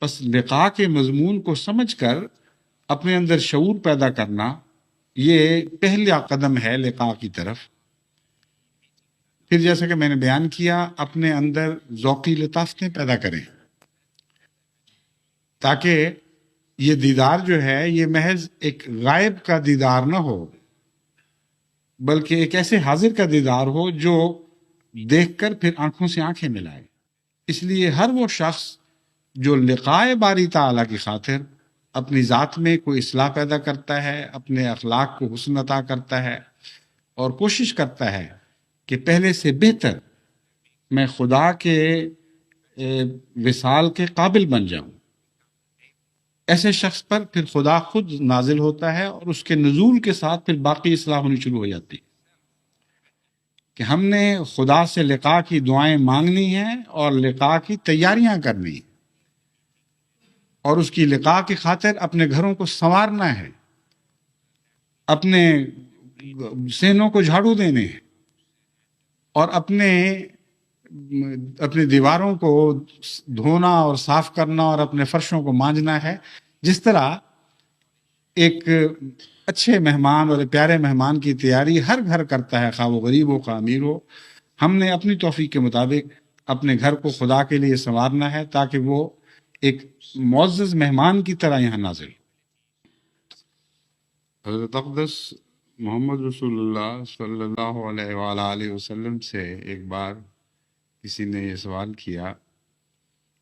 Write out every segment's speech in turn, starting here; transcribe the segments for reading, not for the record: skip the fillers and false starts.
بس لقاء کے مضمون کو سمجھ کر اپنے اندر شعور پیدا کرنا، یہ پہلا قدم ہے لقاء کی طرف۔ پھر جیسا کہ میں نے بیان کیا، اپنے اندر ذوقی لطافتیں پیدا کریں تاکہ یہ دیدار جو ہے یہ محض ایک غائب کا دیدار نہ ہو، بلکہ ایک ایسے حاضر کا دیدار ہو جو دیکھ کر پھر آنکھوں سے آنکھیں ملائے۔ اس لیے ہر وہ شخص جو لقاء باری تعالیٰ کی خاطر اپنی ذات میں کوئی اصلاح پیدا کرتا ہے، اپنے اخلاق کو حسن عطا کرتا ہے اور کوشش کرتا ہے کہ پہلے سے بہتر میں خدا کے وصال کے قابل بن جاؤں، ایسے شخص پر پھر خدا خود نازل ہوتا ہے اور اس کے نزول کے ساتھ پھر باقی اصلاح ہونی شروع ہو جاتی ہے کہ ہم نے خدا سے لقاء کی دعائیں مانگنی ہیں اور لقاء کی تیاریاں کرنی ہیں، اور اس کی لقاء کی خاطر اپنے گھروں کو سنوارنا ہے، اپنے سینوں کو جھاڑو دینے ہیں، اور اپنے دیواروں کو دھونا اور صاف کرنا اور اپنے فرشوں کو مانجنا ہے۔ جس طرح ایک اچھے مہمان اور پیارے مہمان کی تیاری ہر گھر کرتا ہے، خواہ وہ غریب ہو خواہ امیر ہو، ہم نے اپنی توفیق کے مطابق اپنے گھر کو خدا کے لیے سنوارنا ہے تاکہ وہ ایک معزز مہمان کی طرح یہاں نازل ہو۔ حضرت اقدس محمد رسول اللہ صلی اللہ علیہ وآلہ وسلم سے ایک بار کسی نے یہ سوال کیا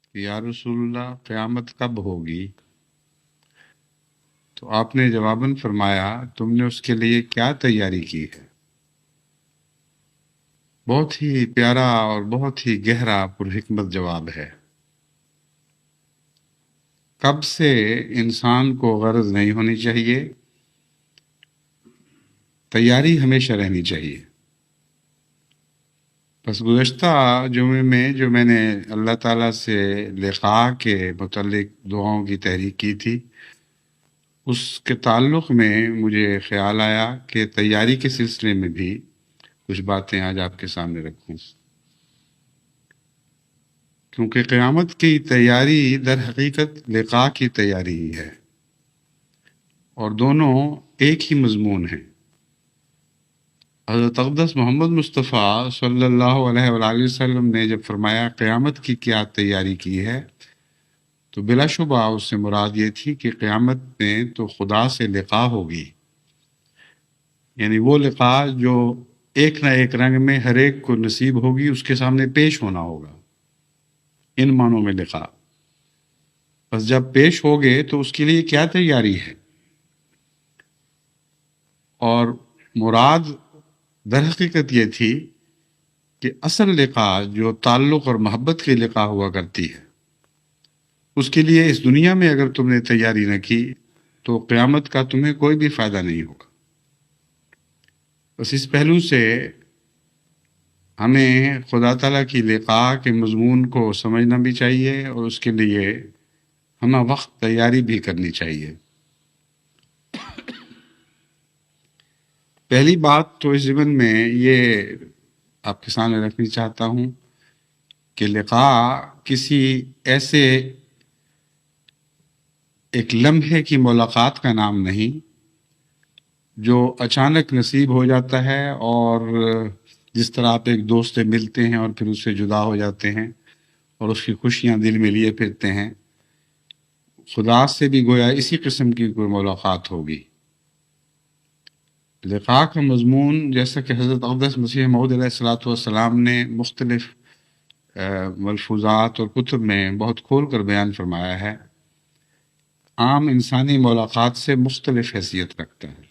کہ یا رسول اللہ قیامت کب ہوگی؟ تو آپ نے جواباً فرمایا تم نے اس کے لیے کیا تیاری کی ہے؟ بہت ہی پیارا اور بہت ہی گہرا پرحکمت جواب ہے۔ کب سے انسان کو غرض نہیں ہونی چاہیے، تیاری ہمیشہ رہنی چاہیے۔ بس گزشتہ جمعے میں جو میں نے اللہ تعالیٰ سے لقاء کے متعلق دعاؤں کی تحریک کی تھی، اس کے تعلق میں مجھے خیال آیا کہ تیاری کے سلسلے میں بھی کچھ باتیں آج آپ کے سامنے رکھوں، کیونکہ قیامت کی تیاری در حقیقت لقاء کی تیاری ہی ہے، اور دونوں ایک ہی مضمون ہیں۔ حضرت اقدس محمد مصطفیٰ صلی اللہ علیہ وآلہ وسلم نے جب فرمایا قیامت کی کیا تیاری کی ہے، تو بلا شبہ اس سے مراد یہ تھی کہ قیامت میں تو خدا سے لقاء ہوگی، یعنی وہ لقاء جو ایک نہ ایک رنگ میں ہر ایک کو نصیب ہوگی، اس کے سامنے پیش ہونا ہوگا، ان معنوں میں لقاء۔ بس جب پیش ہوگے تو اس کے لیے کیا تیاری ہے، اور مراد در حقیقت یہ تھی کہ اصل لقاء جو تعلق اور محبت کی لقاء ہوا کرتی ہے، اس کے لیے اس دنیا میں اگر تم نے تیاری نہ کی تو قیامت کا تمہیں کوئی بھی فائدہ نہیں ہوگا۔ بس اس پہلو سے ہمیں خدا تعالیٰ کی لقاء کے مضمون کو سمجھنا بھی چاہیے اور اس کے لیے ہمیں وقت تیاری بھی کرنی چاہیے۔ پہلی بات تو اس ضمن میں یہ آپ کے سامنے رکھنی چاہتا ہوں کہ لقاء کسی ایسے ایک لمحے کی ملاقات کا نام نہیں جو اچانک نصیب ہو جاتا ہے، اور جس طرح آپ ایک دوست سے ملتے ہیں اور پھر اس سے جدا ہو جاتے ہیں اور اس کی خوشیاں دل میں لیے پھرتے ہیں، خدا سے بھی گویا اسی قسم کی کوئی ملاقات ہوگی۔ لقاء کا مضمون جیسا کہ حضرت اقدس مسیح موعود علیہ الصلوۃ والسلام نے مختلف ملفوظات اور کتب میں بہت کھول کر بیان فرمایا ہے، عام انسانی ملاقات سے مختلف حیثیت رکھتا ہے۔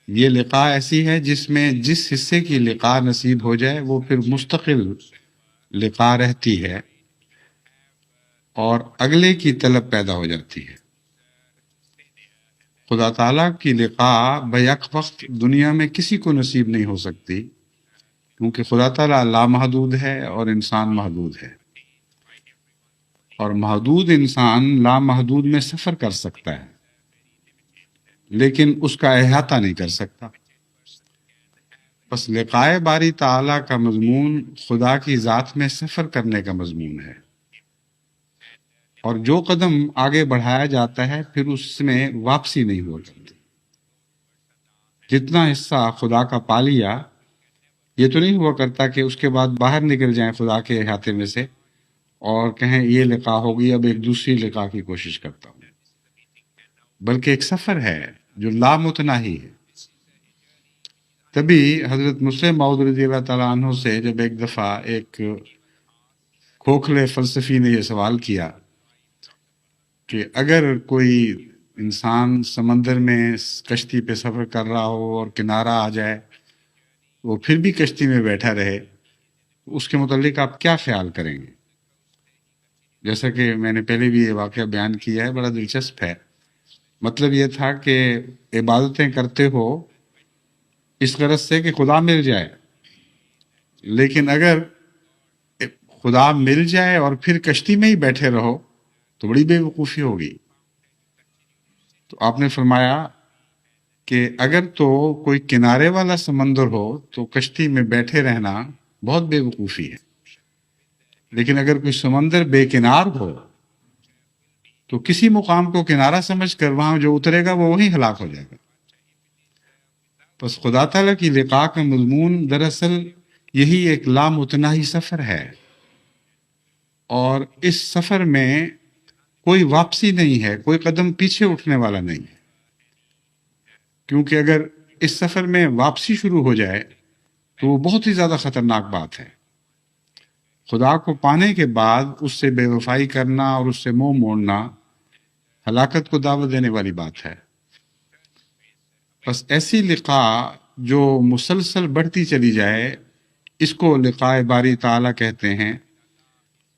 یہ لقاء ایسی ہے جس میں جس حصے کی لقاء نصیب ہو جائے وہ پھر مستقل لقاء رہتی ہے اور اگلے کی طلب پیدا ہو جاتی ہے۔ خدا تعالیٰ کی لقاء بیک وقت دنیا میں کسی کو نصیب نہیں ہو سکتی، کیونکہ خدا تعالیٰ لامحدود ہے اور انسان محدود ہے، اور محدود انسان لامحدود میں سفر کر سکتا ہے لیکن اس کا احاطہ نہیں کر سکتا۔ بس لقاء باری تعالیٰ کا مضمون خدا کی ذات میں سفر کرنے کا مضمون ہے، اور جو قدم آگے بڑھایا جاتا ہے پھر اس میں واپسی نہیں ہو سکتی. جتنا حصہ خدا کا پا لیا یہ تو نہیں ہوا کرتا کہ اس کے بعد باہر نکل جائیں خدا کے احاطے میں سے اور کہیں یہ لقا ہوگی اب ایک دوسری لقا کی کوشش کرتا ہوں. بلکہ ایک سفر ہے جو لامتناہی ہے. تبھی حضرت مسلم موعود رضی اللہ تعالیٰ عنہ سے جب ایک دفعہ ایک کھوکھلے فلسفی نے یہ سوال کیا کہ اگر کوئی انسان سمندر میں کشتی پہ سفر کر رہا ہو اور کنارہ آ جائے وہ پھر بھی کشتی میں بیٹھا رہے اس کے متعلق آپ کیا خیال کریں گے؟ جیسا کہ میں نے پہلے بھی یہ واقعہ بیان کیا ہے، بڑا دلچسپ ہے. مطلب یہ تھا کہ عبادتیں کرتے ہو اس غرض سے کہ خدا مل جائے، لیکن اگر خدا مل جائے اور پھر کشتی میں ہی بیٹھے رہو تو بڑی بے وقوفی ہوگی. تو آپ نے فرمایا کہ اگر تو کوئی کنارے والا سمندر ہو تو کشتی میں بیٹھے رہنا بہت بے وقوفی ہے، لیکن اگر کوئی سمندر بے کنار ہو تو کسی مقام کو کنارہ سمجھ کر وہاں جو اترے گا وہ وہیں ہلاک ہو جائے گا. بس خدا تعالیٰ کی لقاء کا مضمون دراصل یہی ایک لامتناہی سفر ہے، اور اس سفر میں کوئی واپسی نہیں ہے، کوئی قدم پیچھے اٹھنے والا نہیں ہے. کیونکہ اگر اس سفر میں واپسی شروع ہو جائے تو وہ بہت ہی زیادہ خطرناک بات ہے. خدا کو پانے کے بعد اس سے بے وفائی کرنا اور اس سے منہ موڑنا ہلاکت کو دعوت دینے والی بات ہے. بس ایسی لقاء جو مسلسل بڑھتی چلی جائے اس کو لقاء باری تعالیٰ کہتے ہیں،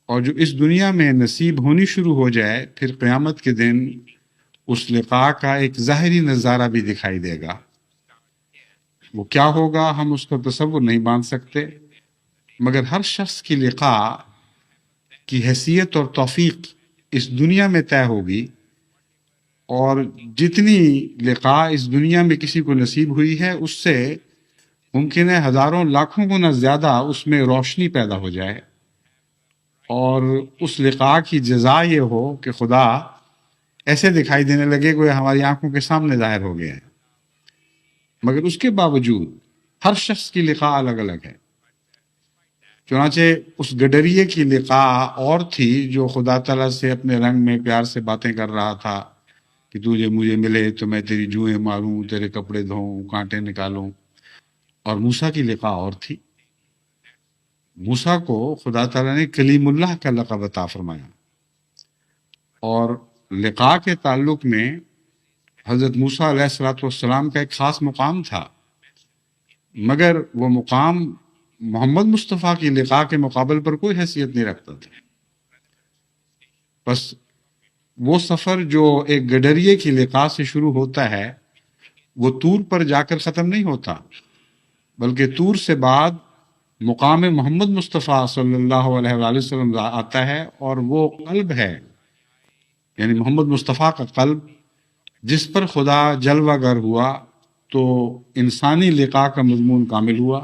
اور جو اس دنیا میں نصیب ہونی شروع ہو جائے پھر قیامت کے دن اس لقاء کا ایک ظاہری نظارہ بھی دکھائی دے گا. وہ کیا ہوگا ہم اس کا تصور نہیں باندھ سکتے، مگر ہر شخص کی لقاء کی حیثیت اور توفیق اس دنیا میں طے ہوگی، اور جتنی لقاء اس دنیا میں کسی کو نصیب ہوئی ہے اس سے ممکن ہے ہزاروں لاکھوں گنا زیادہ اس میں روشنی پیدا ہو جائے، اور اس لقاء کی جزا یہ ہو کہ خدا ایسے دکھائی دینے لگے کوئی ہماری آنکھوں کے سامنے ظاہر ہو گیا ہے. مگر اس کے باوجود ہر شخص کی لقاء الگ الگ ہے. چنانچہ اس گڈریے کی لقاء اور تھی جو خدا تعالیٰ سے اپنے رنگ میں پیار سے باتیں کر رہا تھا کہ تجھے مجھے ملے تو میں تیری جوئیں ماروں، تیرے کپڑے دھوؤں، کانٹے نکالوں. اور موسیٰ کی لقاء اور تھی. موسیٰ کو خدا تعالیٰ نے کلیم اللہ کا لقب عطا فرمایا، اور لقاء کے تعلق میں حضرت موسیٰ علیہ السلام کا ایک خاص مقام تھا، مگر وہ مقام محمد مصطفیٰ کی لقاء کے مقابل پر کوئی حیثیت نہیں رکھتا تھا. بس وہ سفر جو ایک گڈریے کی لقاء سے شروع ہوتا ہے وہ طور پر جا کر ختم نہیں ہوتا، بلکہ طور سے بعد مقام محمد مصطفیٰ صلی اللہ علیہ وآلہ وسلم آتا ہے، اور وہ قلب ہے، یعنی محمد مصطفیٰ کا قلب جس پر خدا جلوہ گر ہوا. تو انسانی لقاء کا مضمون کامل ہوا،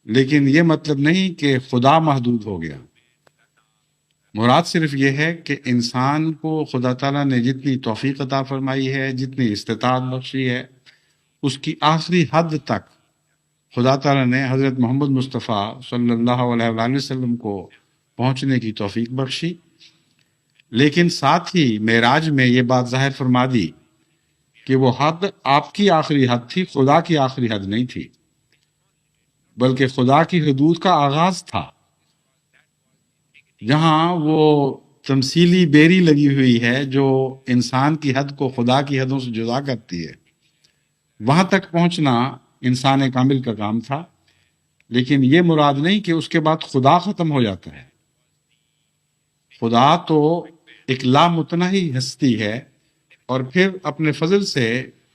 لیکن یہ مطلب نہیں کہ خدا محدود ہو گیا. مراد صرف یہ ہے کہ انسان کو خدا تعالیٰ نے جتنی توفیق عطا فرمائی ہے، جتنی استطاعت بخشی ہے، اس کی آخری حد تک خدا تعالیٰ نے حضرت محمد مصطفیٰ صلی اللہ علیہ وآلہ وسلم کو پہنچنے کی توفیق بخشی. لیکن ساتھ ہی معراج میں یہ بات ظاہر فرما دی کہ وہ حد آپ کی آخری حد تھی، خدا کی آخری حد نہیں تھی، بلکہ خدا کی حدود کا آغاز تھا. جہاں وہ تمثیلی بیری لگی ہوئی ہے جو انسان کی حد کو خدا کی حدوں سے جدا کرتی ہے، وہاں تک پہنچنا انسان کامل کا کام تھا. لیکن یہ مراد نہیں کہ اس کے بعد خدا ختم ہو جاتا ہے. خدا تو ایک لامتناہی ہستی ہے، اور پھر اپنے فضل سے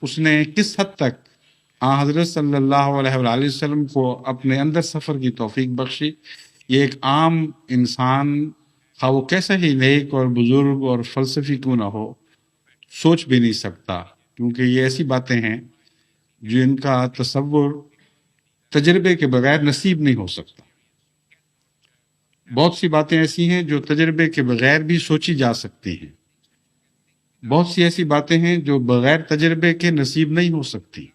اس نے کس حد تک حضرت صلی اللہ علیہ وآلہ وسلم کو اپنے اندر سفر کی توفیق بخشی، یہ ایک عام انسان خواہ وہ کیسا ہی نیک اور بزرگ اور فلسفی کیوں نہ ہو سوچ بھی نہیں سکتا، کیونکہ یہ ایسی باتیں ہیں جن کا تصور تجربے کے بغیر نصیب نہیں ہو سکتا. بہت سی باتیں ایسی ہیں جو تجربے کے بغیر بھی سوچی جا سکتی ہیں، بہت سی ایسی باتیں ہیں جو بغیر تجربے کے نصیب نہیں ہو سکتی۔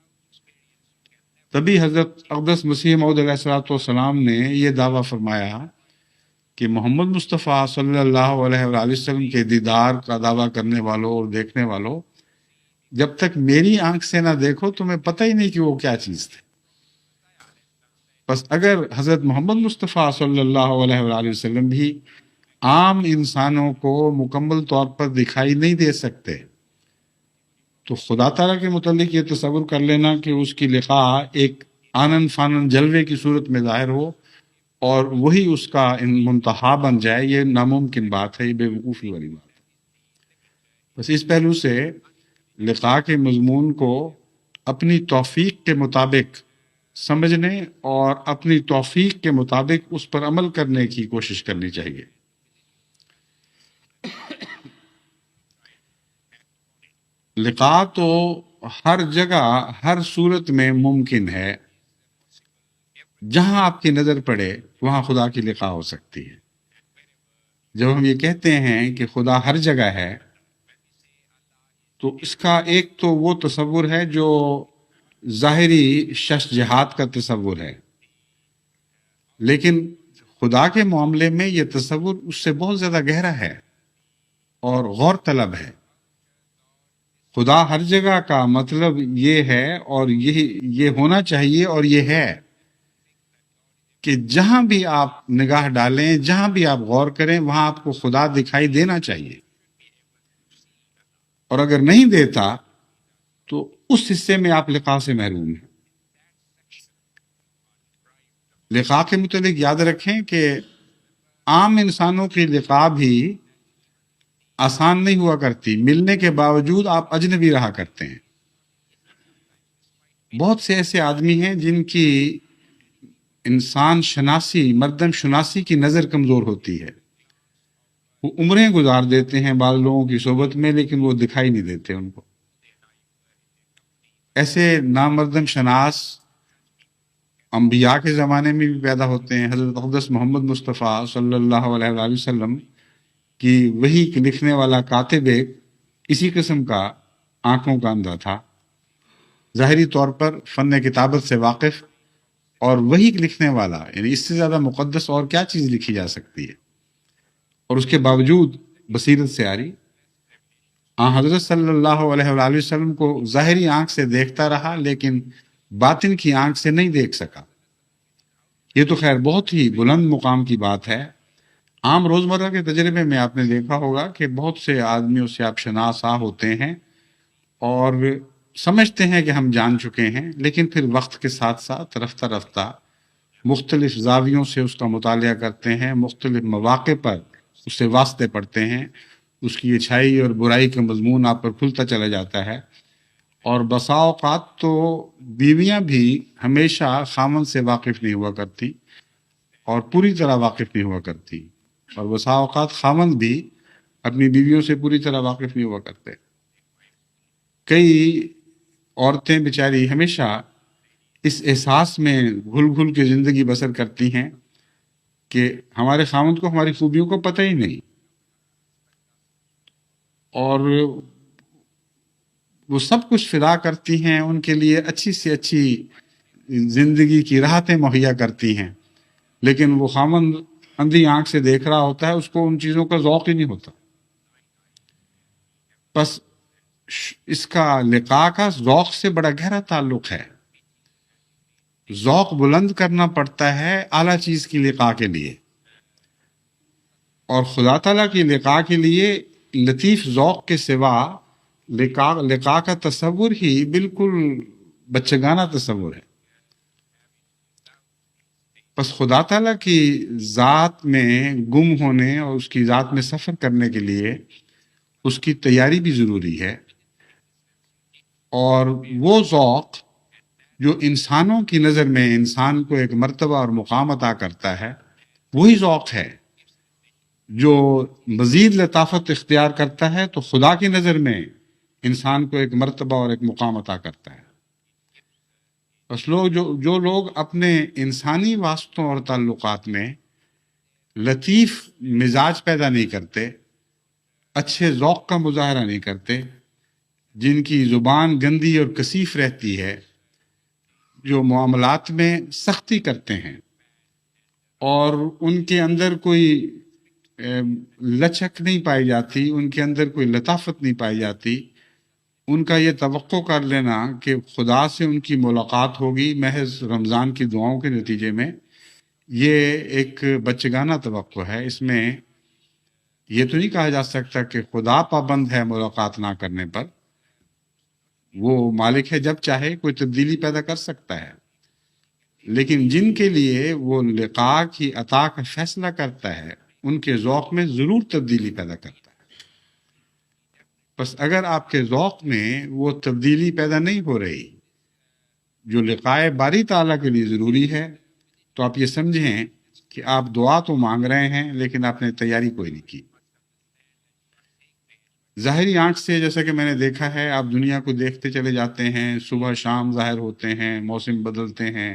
تبھی حضرت اقدس مسیح موعود علیہ الصلوۃ والسلام نے یہ دعویٰ فرمایا کہ محمد مصطفیٰ صلی اللہ علیہ وآلہ وسلم کے دیدار کا دعویٰ کرنے والوں اور دیکھنے والوں، جب تک میری آنکھ سے نہ دیکھو تمہیں پتہ ہی نہیں کہ وہ کیا چیز تھے۔ بس اگر حضرت محمد مصطفیٰ صلی اللہ علیہ وآلہ وسلم بھی عام انسانوں کو مکمل طور پر دکھائی نہیں دے سکتے، تو خدا تعالیٰ کے متعلق یہ تصور کر لینا کہ اس کی لقاء ایک آنن فانن جلوے کی صورت میں ظاہر ہو اور وہی اس کا منتہا بن جائے، یہ ناممکن بات ہے، یہ بے وقوفی والی بات ہے۔ بس اس پہلو سے لقاء کے مضمون کو اپنی توفیق کے مطابق سمجھنے اور اپنی توفیق کے مطابق اس پر عمل کرنے کی کوشش کرنی چاہیے۔ لقاء تو ہر جگہ ہر صورت میں ممکن ہے، جہاں آپ کی نظر پڑے وہاں خدا کی لقاء ہو سکتی ہے۔ جب ہم یہ کہتے ہیں کہ خدا ہر جگہ ہے، تو اس کا ایک تو وہ تصور ہے جو ظاہری شش جہات کا تصور ہے، لیکن خدا کے معاملے میں یہ تصور اس سے بہت زیادہ گہرا ہے اور غور طلب ہے۔ خدا ہر جگہ کا مطلب یہ ہے اور یہ ہونا چاہیے اور یہ ہے کہ جہاں بھی آپ نگاہ ڈالیں، جہاں بھی آپ غور کریں، وہاں آپ کو خدا دکھائی دینا چاہیے، اور اگر نہیں دیتا تو اس حصے میں آپ لقاء سے محروم ہیں۔ لقاء کے متعلق یاد رکھیں کہ عام انسانوں کی لقاء بھی آسان نہیں ہوا کرتی، ملنے کے باوجود آپ اجنبی رہا کرتے ہیں۔ بہت سے ایسے آدمی ہیں جن کی انسان شناسی، مردم شناسی کی نظر کمزور ہوتی ہے، وہ عمریں گزار دیتے ہیں بعض لوگوں کی صحبت میں، لیکن وہ دکھائی نہیں دیتے ان کو۔ ایسے نامردم شناس انبیاء کے زمانے میں بھی پیدا ہوتے ہیں۔ حضرت اقدس محمد مصطفیٰ صلی اللہ علیہ وآلہ وسلم کی وحی لکھنے والا کاتب ایک اسی قسم کا آنکھوں کا اندھا تھا، ظاہری طور پر فن کتابت سے واقف، اور وحی لکھنے والا، یعنی اس سے زیادہ مقدس اور کیا چیز لکھی جا سکتی ہے، اور اس کے باوجود بصیرت سے آری حضرت صلی اللہ علیہ وآلہ وسلم کو ظاہری آنکھ سے دیکھتا رہا، لیکن باطن کی آنکھ سے نہیں دیکھ سکا۔ یہ تو خیر بہت ہی بلند مقام کی بات ہے۔ عام روزمرہ کے تجربے میں آپ نے دیکھا ہوگا کہ بہت سے آدمیوں سے آپ شناسا ہوتے ہیں اور سمجھتے ہیں کہ ہم جان چکے ہیں، لیکن پھر وقت کے ساتھ ساتھ رفتہ رفتہ مختلف زاویوں سے اس کا مطالعہ کرتے ہیں، مختلف مواقع پر اس سے واسطے پڑھتے ہیں، اس کی اچھائی اور برائی کا مضمون آپ پر کھلتا چلا جاتا ہے، اور بسا اوقات تو بیویاں بھی ہمیشہ خامن سے واقف نہیں ہوا کرتی اور پوری طرح واقف نہیں ہوا کرتی، اور بسا اوقات خامن بھی اپنی بیویوں سے پوری طرح واقف نہیں ہوا کرتے۔ کئی عورتیں بیچاری ہمیشہ اس احساس میں گھل گھل کے زندگی بسر کرتی ہیں کہ ہمارے خامند کو ہماری خوبیوں کو پتہ ہی نہیں، اور وہ سب کچھ فدا کرتی ہیں، ان کے لیے اچھی سے اچھی زندگی کی راحتیں مہیا کرتی ہیں، لیکن وہ خامند اندھی آنکھ سے دیکھ رہا ہوتا ہے، اس کو ان چیزوں کا ذوق ہی نہیں ہوتا۔ بس اس کا لقاء کا ذوق سے بڑا گہرا تعلق ہے۔ ذوق بلند کرنا پڑتا ہے اعلیٰ چیز کی لقاء کے لیے، اور خدا تعالیٰ کی لقاء کے لیے لطیف ذوق کے سوا لقاء کا تصور ہی بالکل بچگانہ تصور ہے۔ بس خدا تعالیٰ کی ذات میں گم ہونے اور اس کی ذات میں سفر کرنے کے لیے اس کی تیاری بھی ضروری ہے، اور وہ ذوق جو انسانوں کی نظر میں انسان کو ایک مرتبہ اور مقام عطا کرتا ہے، وہی ذوق ہے جو مزید لطافت اختیار کرتا ہے تو خدا کی نظر میں انسان کو ایک مرتبہ اور ایک مقام عطا کرتا ہے۔ بس جو لوگ اپنے انسانی واسطوں اور تعلقات میں لطیف مزاج پیدا نہیں کرتے، اچھے ذوق کا مظاہرہ نہیں کرتے، جن کی زبان گندی اور کثیف رہتی ہے، جو معاملات میں سختی کرتے ہیں، اور ان کے اندر کوئی لچک نہیں پائی جاتی، ان کے اندر کوئی لطافت نہیں پائی جاتی، ان کا یہ توقع کر لینا کہ خدا سے ان کی ملاقات ہوگی محض رمضان کی دعاؤں کے نتیجے میں، یہ ایک بچگانہ توقع ہے۔ اس میں یہ تو نہیں کہا جا سکتا کہ خدا پابند ہے ملاقات نہ کرنے پر، وہ مالک ہے، جب چاہے کوئی تبدیلی پیدا کر سکتا ہے، لیکن جن کے لیے وہ لقاء کی عطا کا فیصلہ کرتا ہے ان کے ذوق میں ضرور تبدیلی پیدا کرتا ہے۔ بس اگر آپ کے ذوق میں وہ تبدیلی پیدا نہیں ہو رہی جو لقاء باری تعالیٰ کے لیے ضروری ہے، تو آپ یہ سمجھیں کہ آپ دعا تو مانگ رہے ہیں لیکن آپ نے تیاری کوئی نہیں کی۔ ظاہری آنکھ سے جیسا کہ میں نے دیکھا ہے، آپ دنیا کو دیکھتے چلے جاتے ہیں، صبح شام ظاہر ہوتے ہیں، موسم بدلتے ہیں،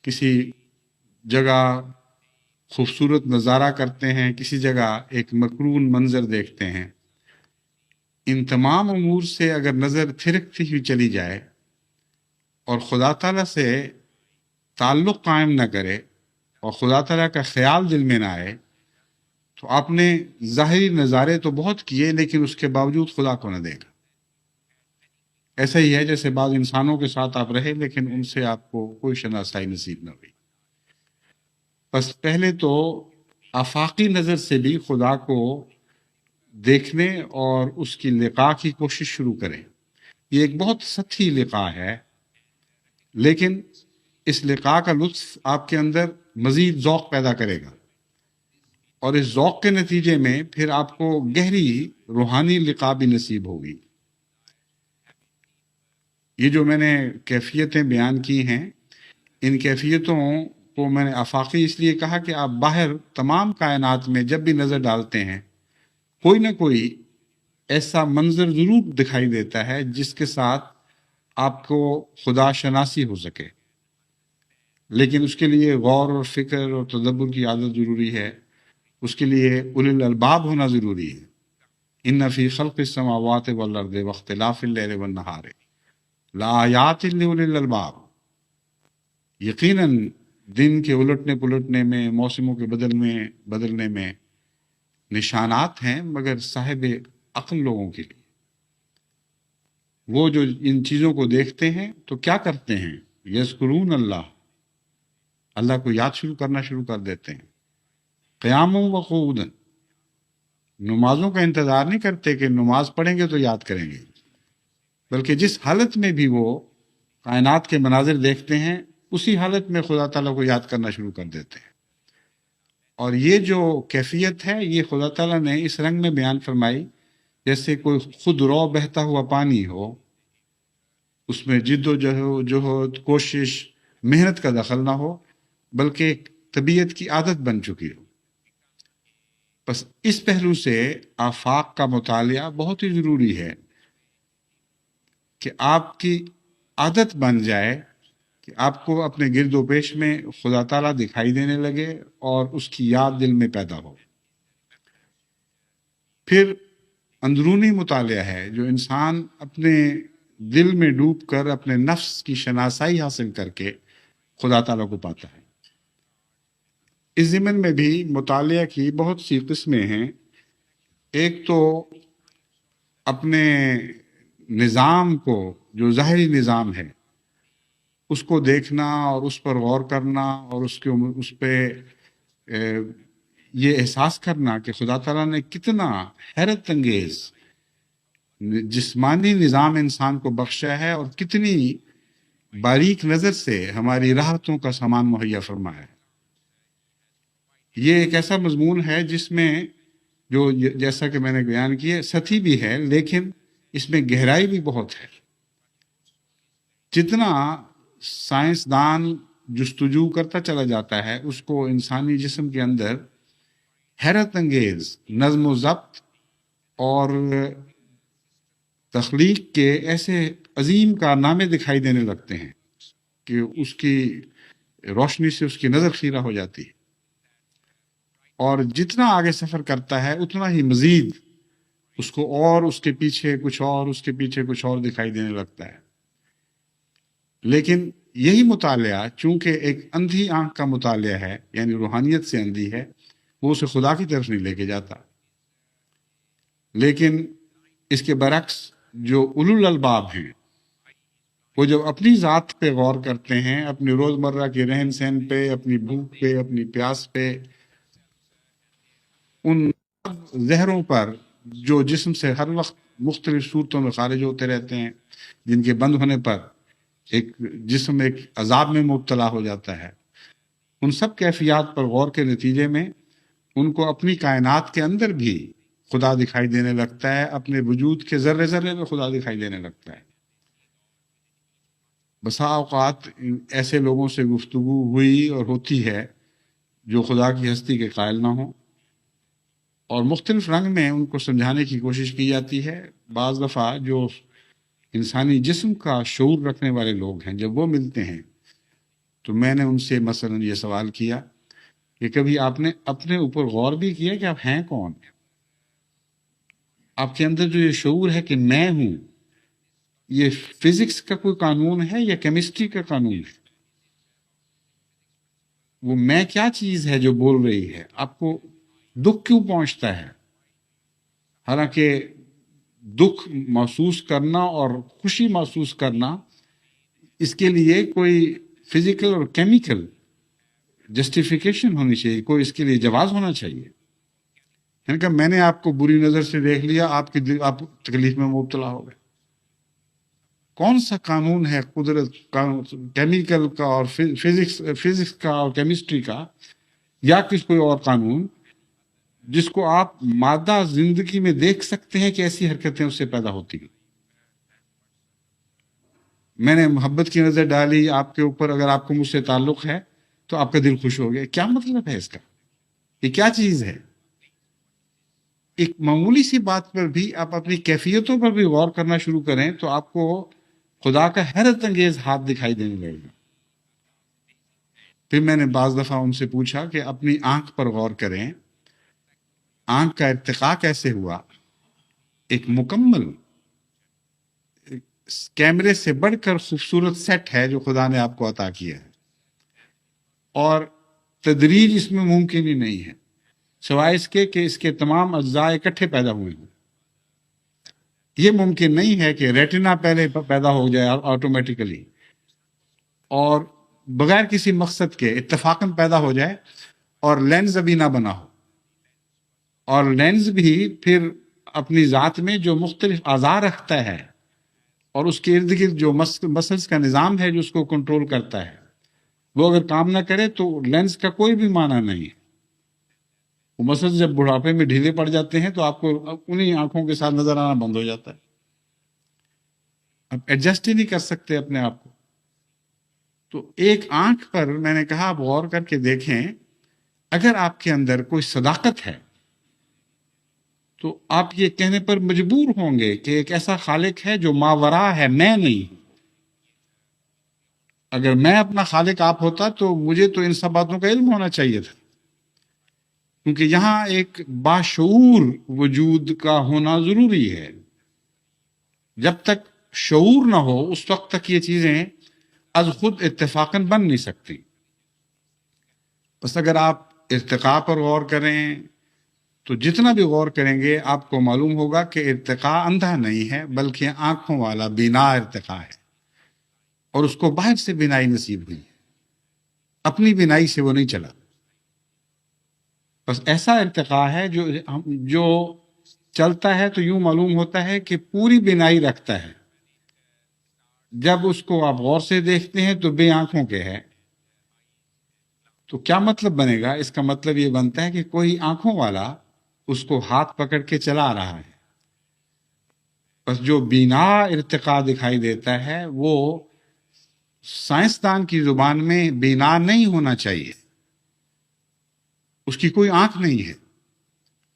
کسی جگہ خوبصورت نظارہ کرتے ہیں، کسی جگہ ایک مکرون منظر دیکھتے ہیں۔ ان تمام امور سے اگر نظر تھرکتی ہوئی چلی جائے اور خدا تعالیٰ سے تعلق قائم نہ کرے اور خدا تعالیٰ کا خیال دل میں نہ آئے، تو آپ نے ظاہری نظارے تو بہت کیے لیکن اس کے باوجود خدا کو نہ دیکھا۔ ایسا ہی ہے جیسے بعض انسانوں کے ساتھ آپ رہے لیکن ان سے آپ کو کوئی شناسائی نصیب نہ ہوئی۔ بس پہلے تو آفاقی نظر سے بھی خدا کو دیکھنے اور اس کی لقاء کی کوشش شروع کریں۔ یہ ایک بہت سطحی لقاء ہے، لیکن اس لقاء کا لطف آپ کے اندر مزید ذوق پیدا کرے گا، اور اس ذوق کے نتیجے میں پھر آپ کو گہری روحانی لقاء بھی نصیب ہوگی۔ یہ جو میں نے کیفیتیں بیان کی ہیں، ان کیفیتوں کو میں نے آفاقی اس لیے کہا کہ آپ باہر تمام کائنات میں جب بھی نظر ڈالتے ہیں، کوئی نہ کوئی ایسا منظر ضرور دکھائی دیتا ہے جس کے ساتھ آپ کو خدا شناسی ہو سکے، لیکن اس کے لیے غور اور فکر اور تدبر کی عادت ضروری ہے، اس کے لیے اولی الالباب ہونا ضروری ہے۔ ان فی خلق السماوات والارض واختلاف اللیل والنہار لآیات لأولی الالباب، یقیناً دن کے الٹنے پلٹنے میں، موسموں کے بدلنے میں نشانات ہیں مگر صاحب عقل لوگوں کے لیے۔ وہ جو ان چیزوں کو دیکھتے ہیں تو کیا کرتے ہیں؟ یذکرون اللہ کو یاد کرنا شروع کر دیتے ہیں، قیام و قعودا، نمازوں کا انتظار نہیں کرتے کہ نماز پڑھیں گے تو یاد کریں گے، بلکہ جس حالت میں بھی وہ کائنات کے مناظر دیکھتے ہیں اسی حالت میں خدا تعالیٰ کو یاد کرنا شروع کر دیتے ہیں۔ اور یہ جو کیفیت ہے یہ خدا تعالیٰ نے اس رنگ میں بیان فرمائی جیسے کوئی خود رو بہتا ہوا پانی ہو، اس میں جد و جہد، کوشش، محنت کا دخل نہ ہو، بلکہ ایک طبیعت کی عادت بن چکی ہو۔ بس اس پہلو سے آفاق کا مطالعہ بہت ہی ضروری ہے کہ آپ کی عادت بن جائے کہ آپ کو اپنے گرد و پیش میں خدا تعالیٰ دکھائی دینے لگے اور اس کی یاد دل میں پیدا ہو۔ پھر اندرونی مطالعہ ہے جو انسان اپنے دل میں ڈوب کر اپنے نفس کی شناسائی حاصل کر کے خدا تعالیٰ کو پاتا ہے۔ اس ضمن میں بھی مطالعہ کی بہت سی قسمیں ہیں۔ ایک تو اپنے نظام کو، جو ظاہری نظام ہے، اس کو دیکھنا اور اس پر غور کرنا اور اس پہ یہ احساس کرنا کہ خدا تعالیٰ نے کتنا حیرت انگیز جسمانی نظام انسان کو بخشا ہے اور کتنی باریک نظر سے ہماری راحتوں کا سامان مہیا فرمایا ہے۔ یہ ایک ایسا مضمون ہے جس میں جو جیسا کہ میں نے بیان کیا سطحی بھی ہے لیکن اس میں گہرائی بھی بہت ہے۔ جتنا سائنسدان جستجو کرتا چلا جاتا ہے اس کو انسانی جسم کے اندر حیرت انگیز نظم و ضبط اور تخلیق کے ایسے عظیم کارنامے دکھائی دینے لگتے ہیں کہ اس کی روشنی سے اس کی نظر خیرہ ہو جاتی ہے۔ اور جتنا آگے سفر کرتا ہے اتنا ہی مزید اس کو اور اس کے پیچھے کچھ اور اس کے پیچھے کچھ اور دکھائی دینے لگتا ہے. لیکن یہی مطالعہ چونکہ ایک اندھی آنکھ کا مطالعہ ہے، یعنی روحانیت سے اندھی ہے، وہ اسے خدا کی طرف نہیں لے کے جاتا. لیکن اس کے برعکس جو اولو الالباب ہیں، وہ جب اپنی ذات پہ غور کرتے ہیں، اپنی روزمرہ کے رہن سہن پہ، اپنی بھوک پہ، اپنی پیاس پہ، ان زہروں پر جو جسم سے ہر وقت مختلف صورتوں میں خارج ہوتے رہتے ہیں، جن کے بند ہونے پر ایک جسم ایک عذاب میں مبتلا ہو جاتا ہے، ان سب کیفیات پر غور کے نتیجے میں ان کو اپنی کائنات کے اندر بھی خدا دکھائی دینے لگتا ہے، اپنے وجود کے ذرے ذرے میں خدا دکھائی دینے لگتا ہے. بسا اوقات ایسے لوگوں سے گفتگو ہوئی اور ہوتی ہے جو خدا کی ہستی کے قائل نہ ہوں، اور مختلف رنگ میں ان کو سمجھانے کی کوشش کی جاتی ہے. بعض دفعہ جو انسانی جسم کا شعور رکھنے والے لوگ ہیں، جب وہ ملتے ہیں تو میں نے ان سے مثلا یہ سوال کیا کہ کبھی آپ نے اپنے اوپر غور بھی کیا کہ آپ ہیں کون؟ آپ کے اندر جو یہ شعور ہے کہ میں ہوں، یہ فزکس کا کوئی قانون ہے یا کیمسٹری کا قانون ہے؟ وہ میں کیا چیز ہے جو بول رہی ہے؟ آپ کو دکھ کیوں پہنچتا ہے؟ حالانکہ دکھ محسوس کرنا اور خوشی محسوس کرنا، اس کے لیے کوئی فزیکل اور کیمیکل جسٹیفیکیشن ہونی چاہیے، کوئی اس کے لیے جواز ہونا چاہیے. یعنی کہ میں نے آپ کو بری نظر سے دیکھ لیا، آپ تکلیف میں مبتلا ہو گئے. کون سا قانون ہے قدرت کیمیکل کا اور فزکس کا اور کیمسٹری کا، یا کوئی اور قانون جس کو آپ مادہ زندگی میں دیکھ سکتے ہیں کہ ایسی حرکتیں اس سے پیدا ہوتی ہیں؟ میں نے محبت کی نظر ڈالی آپ کے اوپر، اگر آپ کو مجھ سے تعلق ہے تو آپ کا دل خوش ہو گیا. کیا مطلب ہے اس کا؟ یہ کیا چیز ہے؟ ایک معمولی سی بات پر بھی آپ اپنی کیفیتوں پر بھی غور کرنا شروع کریں تو آپ کو خدا کا حیرت انگیز ہاتھ دکھائی دینے لگے گا. پھر میں نے بعض دفعہ ان سے پوچھا کہ اپنی آنکھ پر غور کریں، آنکھ کا ارتقاء کیسے ہوا؟ ایک مکمل کیمرے سے بڑھ کر خوبصورت سیٹ ہے جو خدا نے آپ کو عطا کیا ہے، اور تدریج اس میں ممکن ہی نہیں ہے سوائے اس کے کہ اس کے تمام اجزاء اکٹھے پیدا ہوئے ہوں. یہ ممکن نہیں ہے کہ ریٹنا پہلے پیدا ہو جائے آٹومیٹیکلی اور بغیر کسی مقصد کے اتفاقاً پیدا ہو جائے، اور لینز ابھی نہ بنا ہو، اور لینز بھی پھر اپنی ذات میں جو مختلف اعضاء رکھتا ہے اور اس کے ارد گرد جو مسلس کا نظام ہے جو اس کو کنٹرول کرتا ہے، وہ اگر کام نہ کرے تو لینز کا کوئی بھی معنی نہیں ہے. وہ مسلس جب بڑھاپے میں ڈھیلے پڑ جاتے ہیں تو آپ کو انہی آنکھوں کے ساتھ نظر آنا بند ہو جاتا ہے، اب ایڈجسٹ ہی نہیں کر سکتے اپنے آپ کو. تو ایک آنکھ پر میں نے کہا آپ غور کر کے دیکھیں، اگر آپ کے اندر کوئی صداقت ہے تو آپ یہ کہنے پر مجبور ہوں گے کہ ایک ایسا خالق ہے جو ماورا ہے، میں نہیں. اگر میں اپنا خالق آپ ہوتا تو مجھے تو ان سب باتوں کا علم ہونا چاہیے تھا، کیونکہ یہاں ایک باشعور وجود کا ہونا ضروری ہے. جب تک شعور نہ ہو اس وقت تک یہ چیزیں از خود اتفاقاً بن نہیں سکتی. بس اگر آپ ارتقاء پر غور کریں تو جتنا بھی غور کریں گے آپ کو معلوم ہوگا کہ ارتقاء اندھا نہیں ہے بلکہ آنکھوں والا بینا ارتقاء ہے، اور اس کو باہر سے بینائی نصیب ہوئی ہے، اپنی بینائی سے وہ نہیں چلا. بس ایسا ارتقاء ہے جو چلتا ہے تو یوں معلوم ہوتا ہے کہ پوری بینائی رکھتا ہے. جب اس کو آپ غور سے دیکھتے ہیں تو بے آنکھوں کے ہے. تو کیا مطلب بنے گا؟ اس کا مطلب یہ بنتا ہے کہ کوئی آنکھوں والا اس کو ہاتھ پکڑ کے چلا رہا ہے. بس جو بینا ارتقاء دکھائی دیتا ہے وہ سائنسدان کی زبان میں بینا نہیں ہونا چاہیے، اس کی کوئی آنکھ نہیں ہے،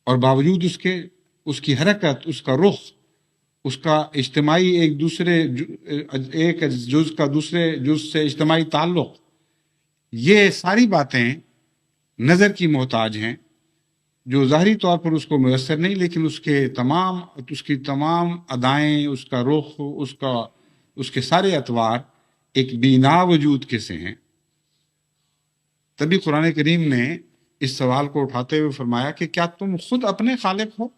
اور باوجود اس کی حرکت، اس کا رخ، اس کا اجتماعی ایک جز کا دوسرے جز سے اجتماعی تعلق، یہ ساری باتیں نظر کی محتاج ہیں. جو ظاہری طور پر اس کو میسر نہیں، لیکن اس کی تمام ادائیں، اس کا رخ، اس کے سارے اطوار ایک بینا وجود کے سے ہیں۔ تبھی قرآن کریم نے اس سوال کو اٹھاتے ہوئے فرمایا کہ کیا تم خود اپنے خالق ہو؟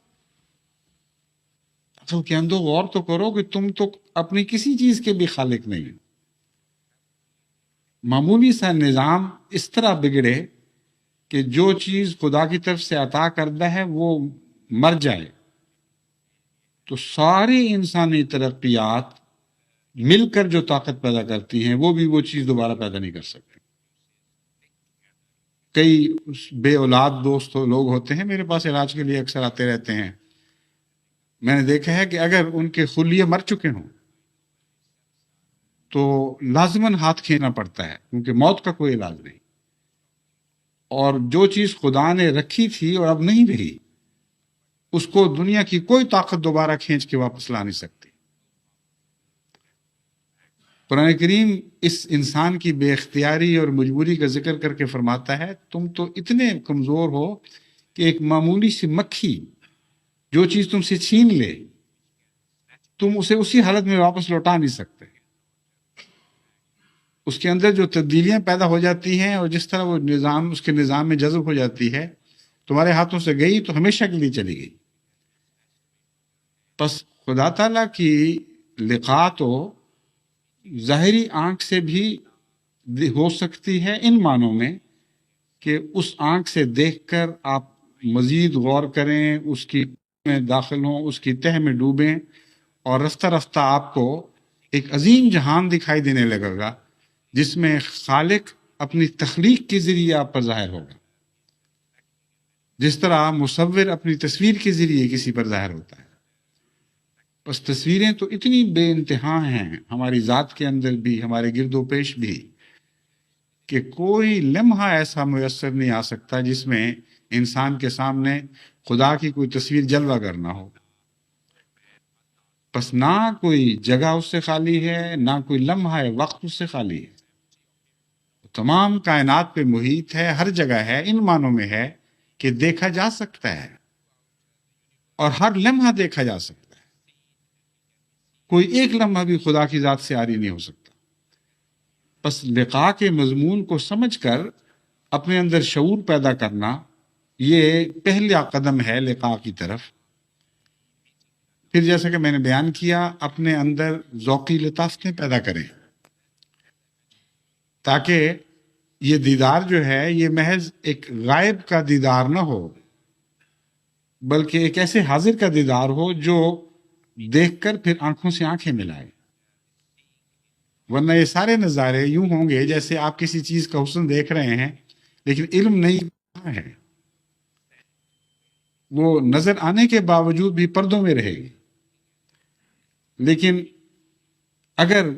عقل کے اندر غور تو کرو کہ تم تو اپنی کسی چیز کے بھی خالق نہیں۔ معمولی سا نظام اس طرح بگڑے کہ جو چیز خدا کی طرف سے عطا کردہ ہے وہ مر جائے تو ساری انسانی ترقیات مل کر جو طاقت پیدا کرتی ہیں وہ بھی وہ چیز دوبارہ پیدا نہیں کر سکتے۔ کئی بے اولاد دوست لوگ ہوتے ہیں میرے پاس علاج کے لیے اکثر آتے رہتے ہیں، میں نے دیکھا ہے کہ اگر ان کے خلیے مر چکے ہوں تو لازماً ہاتھ کھینچنا پڑتا ہے، کیونکہ موت کا کوئی علاج نہیں، اور جو چیز خدا نے رکھی تھی اور اب نہیں رہی اس کو دنیا کی کوئی طاقت دوبارہ کھینچ کے واپس لا نہیں سکتی۔ قرآن کریم اس انسان کی بے اختیاری اور مجبوری کا ذکر کر کے فرماتا ہے تم تو اتنے کمزور ہو کہ ایک معمولی سی مکھی جو چیز تم سے چھین لے تم اسے اسی حالت میں واپس لوٹا نہیں سکتے۔ اس کے اندر جو تبدیلیاں پیدا ہو جاتی ہیں اور جس طرح وہ نظام اس کے نظام میں جذب ہو جاتی ہے، تمہارے ہاتھوں سے گئی تو ہمیشہ کے لیے چلی گئی۔ بس خدا تعالیٰ کی لقاء تو ظاہری آنکھ سے بھی ہو سکتی ہے، ان معنوں میں کہ اس آنکھ سے دیکھ کر آپ مزید غور کریں، اس کی میں داخل ہوں، اس کی تہ میں ڈوبیں، اور رفتہ رفتہ آپ کو ایک عظیم جہان دکھائی دینے لگے گا جس میں خالق اپنی تخلیق کے ذریعے آپ پر ظاہر ہوگا، جس طرح مصور اپنی تصویر کے ذریعے کسی پر ظاہر ہوتا ہے۔ بس تصویریں تو اتنی بے انتہا ہیں ہماری ذات کے اندر بھی، ہمارے گرد و پیش بھی، کہ کوئی لمحہ ایسا میسر نہیں آ سکتا جس میں انسان کے سامنے خدا کی کوئی تصویر جلوہ گر نہ ہو۔ بس نہ کوئی جگہ اس سے خالی ہے، نہ کوئی لمحہ وقت اس سے خالی ہے، تمام کائنات پہ محیط ہے، ہر جگہ ہے، ان معنوں میں ہے کہ دیکھا جا سکتا ہے اور ہر لمحہ دیکھا جا سکتا ہے۔ کوئی ایک لمحہ بھی خدا کی ذات سے عاری نہیں ہو سکتا۔ بس لقاء کے مضمون کو سمجھ کر اپنے اندر شعور پیدا کرنا یہ پہلا قدم ہے لقاء کی طرف۔ پھر جیسا کہ میں نے بیان کیا اپنے اندر ذوقی لطافتیں پیدا کریں تاکہ یہ دیدار جو ہے یہ محض ایک غائب کا دیدار نہ ہو بلکہ ایک ایسے حاضر کا دیدار ہو جو دیکھ کر پھر آنکھوں سے آنکھیں ملائے۔ ورنہ یہ سارے نظارے یوں ہوں گے جیسے آپ کسی چیز کا حسن دیکھ رہے ہیں لیکن علم نہیں ہے، وہ نظر آنے کے باوجود بھی پردوں میں رہے گی۔ لیکن اگر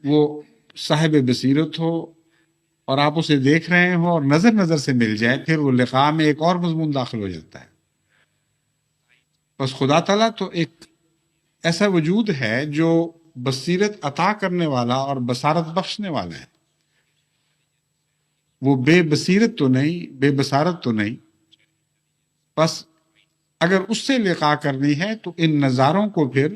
وہ صاحب بصیرت ہو اور آپ اسے دیکھ رہے ہو اور نظر نظر سے مل جائے، پھر وہ لقاء میں ایک اور مضمون داخل ہو جاتا ہے۔ بس خدا تعالیٰ تو ایک ایسا وجود ہے جو بصیرت عطا کرنے والا اور بصارت بخشنے والا ہے۔ وہ بے بصیرت تو نہیں، بے بصارت تو نہیں۔ بس اگر اس سے لقاء کرنی ہے تو ان نظاروں کو پھر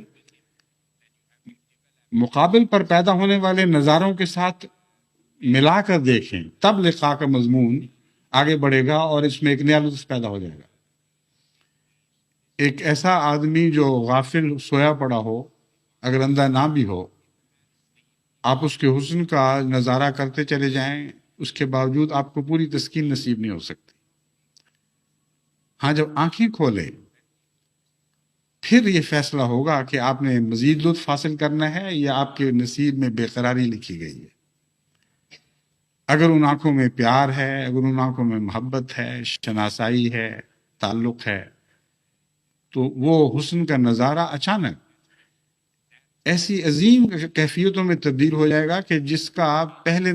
مقابل پر پیدا ہونے والے نظاروں کے ساتھ ملا کر دیکھیں، تب لقاء کا مضمون آگے بڑھے گا اور اس میں ایک نیا لطف پیدا ہو جائے گا۔ ایک ایسا آدمی جو غافل سویا پڑا ہو، اگر اندھا نہ بھی ہو، آپ اس کے حسن کا نظارہ کرتے چلے جائیں، اس کے باوجود آپ کو پوری تسکین نصیب نہیں ہو سکتی۔ ہاں جب آنکھیں کھولے پھر یہ فیصلہ ہوگا کہ آپ نے مزید لطف حاصل کرنا ہے یا آپ کے نصیب میں بے قراری لکھی گئی ہے۔ اگر ان آنکھوں میں پیار ہے، اگر ان آنکھوں میں محبت ہے، شناسائی ہے، تعلق ہے، تو وہ حسن کا نظارہ اچانک ایسی عظیم کیفیتوں میں تبدیل ہو جائے گا کہ جس کا پہلے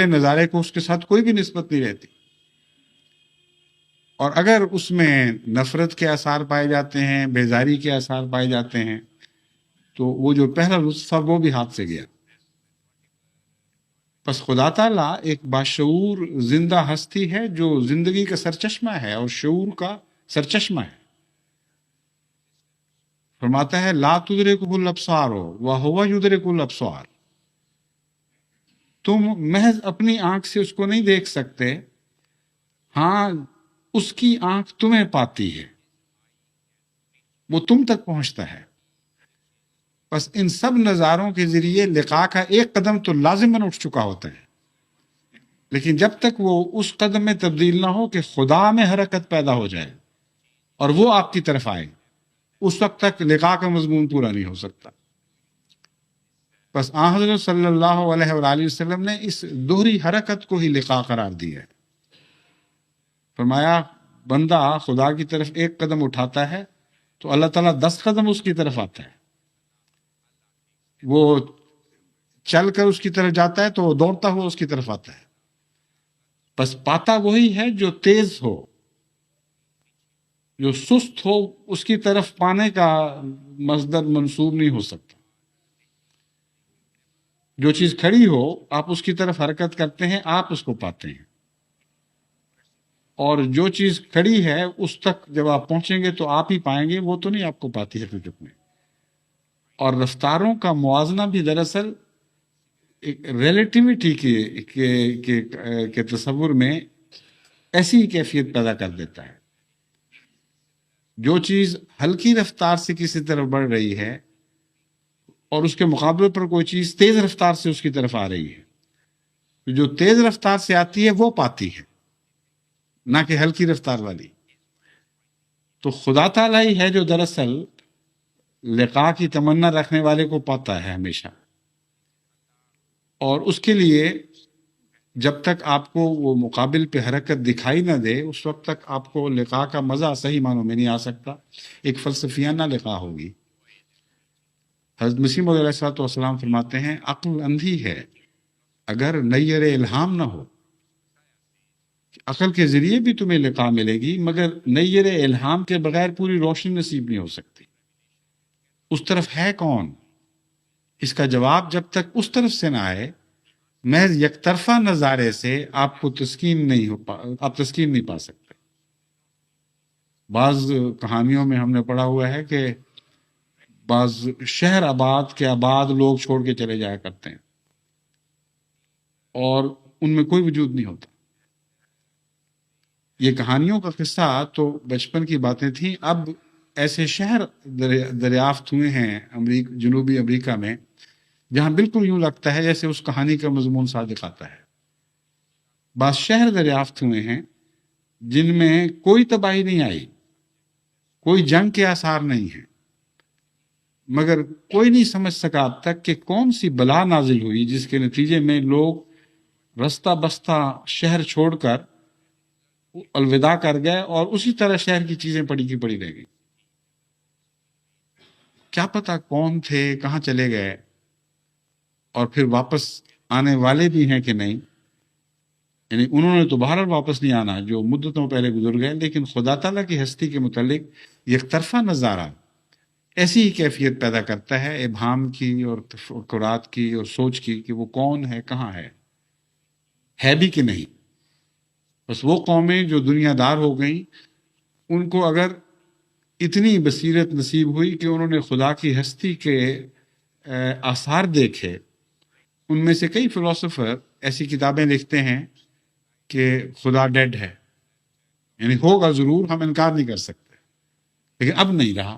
نظارے کو اس کے ساتھ کوئی بھی نسبت نہیں رہتی۔ اور اگر اس میں نفرت کے آثار پائے جاتے ہیں، بیزاری کے آثار پائے جاتے ہیں، تو وہ جو پہلا لطف تھا وہ بھی ہاتھ سے گیا۔ پس خدا تعالیٰ ایک باشعور زندہ ہستی ہے جو زندگی کا سرچشمہ ہے اور شعور کا سرچشمہ ہے. فرماتا ہے لا تدرکہ الابصار وہو یدرک الابصار. تم محض اپنی آنکھ سے اس کو نہیں دیکھ سکتے، ہاں اس کی آنکھ تمہیں پاتی ہے، وہ تم تک پہنچتا ہے. بس ان سب نظاروں کے ذریعے لقاء کا ایک قدم تو لازماً اٹھ چکا ہوتا ہے، لیکن جب تک وہ اس قدم میں تبدیل نہ ہو کہ خدا میں حرکت پیدا ہو جائے اور وہ آپ کی طرف آئے، اس وقت تک لقاء کا مضمون پورا نہیں ہو سکتا. بس آن حضرت صلی اللہ علیہ وآلہ وسلم نے اس دوہری حرکت کو ہی لقاء قرار دیا ہے. فرمایا بندہ خدا کی طرف ایک قدم اٹھاتا ہے تو اللہ تعالیٰ 10 قدم اس کی طرف آتا ہے. وہ چل کر اس کی طرف جاتا ہے تو وہ دوڑتا ہوا اس کی طرف آتا ہے. بس پاتا وہی ہے جو تیز ہو، جو سست ہو اس کی طرف پانے کا مصدر منسوب نہیں ہو سکتا. جو چیز کھڑی ہو آپ اس کی طرف حرکت کرتے ہیں، آپ اس کو پاتے ہیں، اور جو چیز کھڑی ہے اس تک جب آپ پہنچیں گے تو آپ ہی پائیں گے، وہ تو نہیں آپ کو پاتی حقیقت میں. اور رفتاروں کا موازنہ بھی دراصل ایک ریلیٹیوٹی کے تصور میں ایسی ہی کیفیت پیدا کر دیتا ہے. جو چیز ہلکی رفتار سے کسی طرف بڑھ رہی ہے اور اس کے مقابلے پر کوئی چیز تیز رفتار سے اس کی طرف آ رہی ہے، جو تیز رفتار سے آتی ہے وہ پاتی ہے، نہ کہ ہلکی رفتار والی. تو خدا تعالیٰ ہی ہے جو دراصل لقاء کی تمنا رکھنے والے کو پاتا ہے ہمیشہ. اور اس کے لیے جب تک آپ کو وہ مقابل پہ حرکت دکھائی نہ دے اس وقت تک آپ کو لقاء کا مزہ صحیح معنوں میں نہیں آ سکتا. ایک فلسفیانہ لقاء ہوگی. حضرت مسیح موعود علیہ الصلوۃ والسلام فرماتے ہیں عقل اندھی ہے اگر نیر الہام نہ ہو. عقل کے ذریعے بھی تمہیں لقاء ملے گی مگر نیر الہام کے بغیر پوری روشنی نصیب نہیں ہو سکتی. اس طرف ہے کون؟ اس کا جواب جب تک اس طرف سے نہ آئے محض یک طرفہ نظارے سے آپ کو تسکین نہیں پا سکتے. بعض کہانیوں میں ہم نے پڑھا ہوا ہے کہ بعض شہر آباد کے آباد لوگ چھوڑ کے چلے جایا کرتے ہیں اور ان میں کوئی وجود نہیں ہوتا. یہ کہانیوں کا قصہ تو بچپن کی باتیں تھیں. اب ایسے شہر دریافت ہوئے ہیں جنوبی امریکہ میں جہاں بالکل یوں لگتا ہے جیسے اس کہانی کا مضمون صادق آتا ہے. بعض شہر دریافت ہوئے ہیں جن میں کوئی تباہی نہیں آئی، کوئی جنگ کے آثار نہیں ہیں، مگر کوئی نہیں سمجھ سکا اب تک کہ کون سی بلا نازل ہوئی جس کے نتیجے میں لوگ رستہ بستہ شہر چھوڑ کر الوداع کر گئے اور اسی طرح شہر کی چیزیں پڑی کی پڑی رہ گئی. کیا پتا کون تھے، کہاں چلے گئے، اور پھر واپس آنے والے بھی ہیں کہ نہیں. یعنی انہوں نے تو بہرحال واپس نہیں آنا جو مدتوں پہلے گزر گئے، لیکن خدا تعالیٰ کی ہستی کے متعلق یک طرفہ نظارہ ایسی ہی کیفیت پیدا کرتا ہے ابہام کی اور تفکرات کی اور سوچ کی کہ وہ کون ہے، کہاں ہے بھی کہ نہیں. بس وہ قومیں جو دنیا دار ہو گئیں ان کو اگر اتنی بصیرت نصیب ہوئی کہ انہوں نے خدا کی ہستی کے آثار دیکھے. ان میں سے کئی فلاسفر ایسی کتابیں لکھتے ہیں کہ خدا ڈیڈ ہے، یعنی ہوگا ضرور، ہم انکار نہیں کر سکتے، لیکن اب نہیں رہا.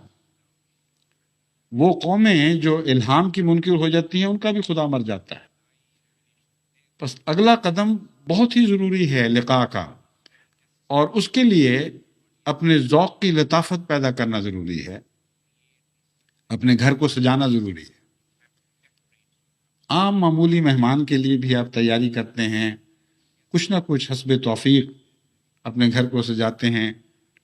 وہ قومیں جو الہام کی منکر ہو جاتی ہیں ان کا بھی خدا مر جاتا ہے. بس اگلا قدم بہت ہی ضروری ہے لقاء کا، اور اس کے لیے اپنے ذوق کی لطافت پیدا کرنا ضروری ہے، اپنے گھر کو سجانا ضروری ہے. عام معمولی مہمان کے لیے بھی آپ تیاری کرتے ہیں، کچھ نہ کچھ حسب توفیق اپنے گھر کو سجاتے ہیں.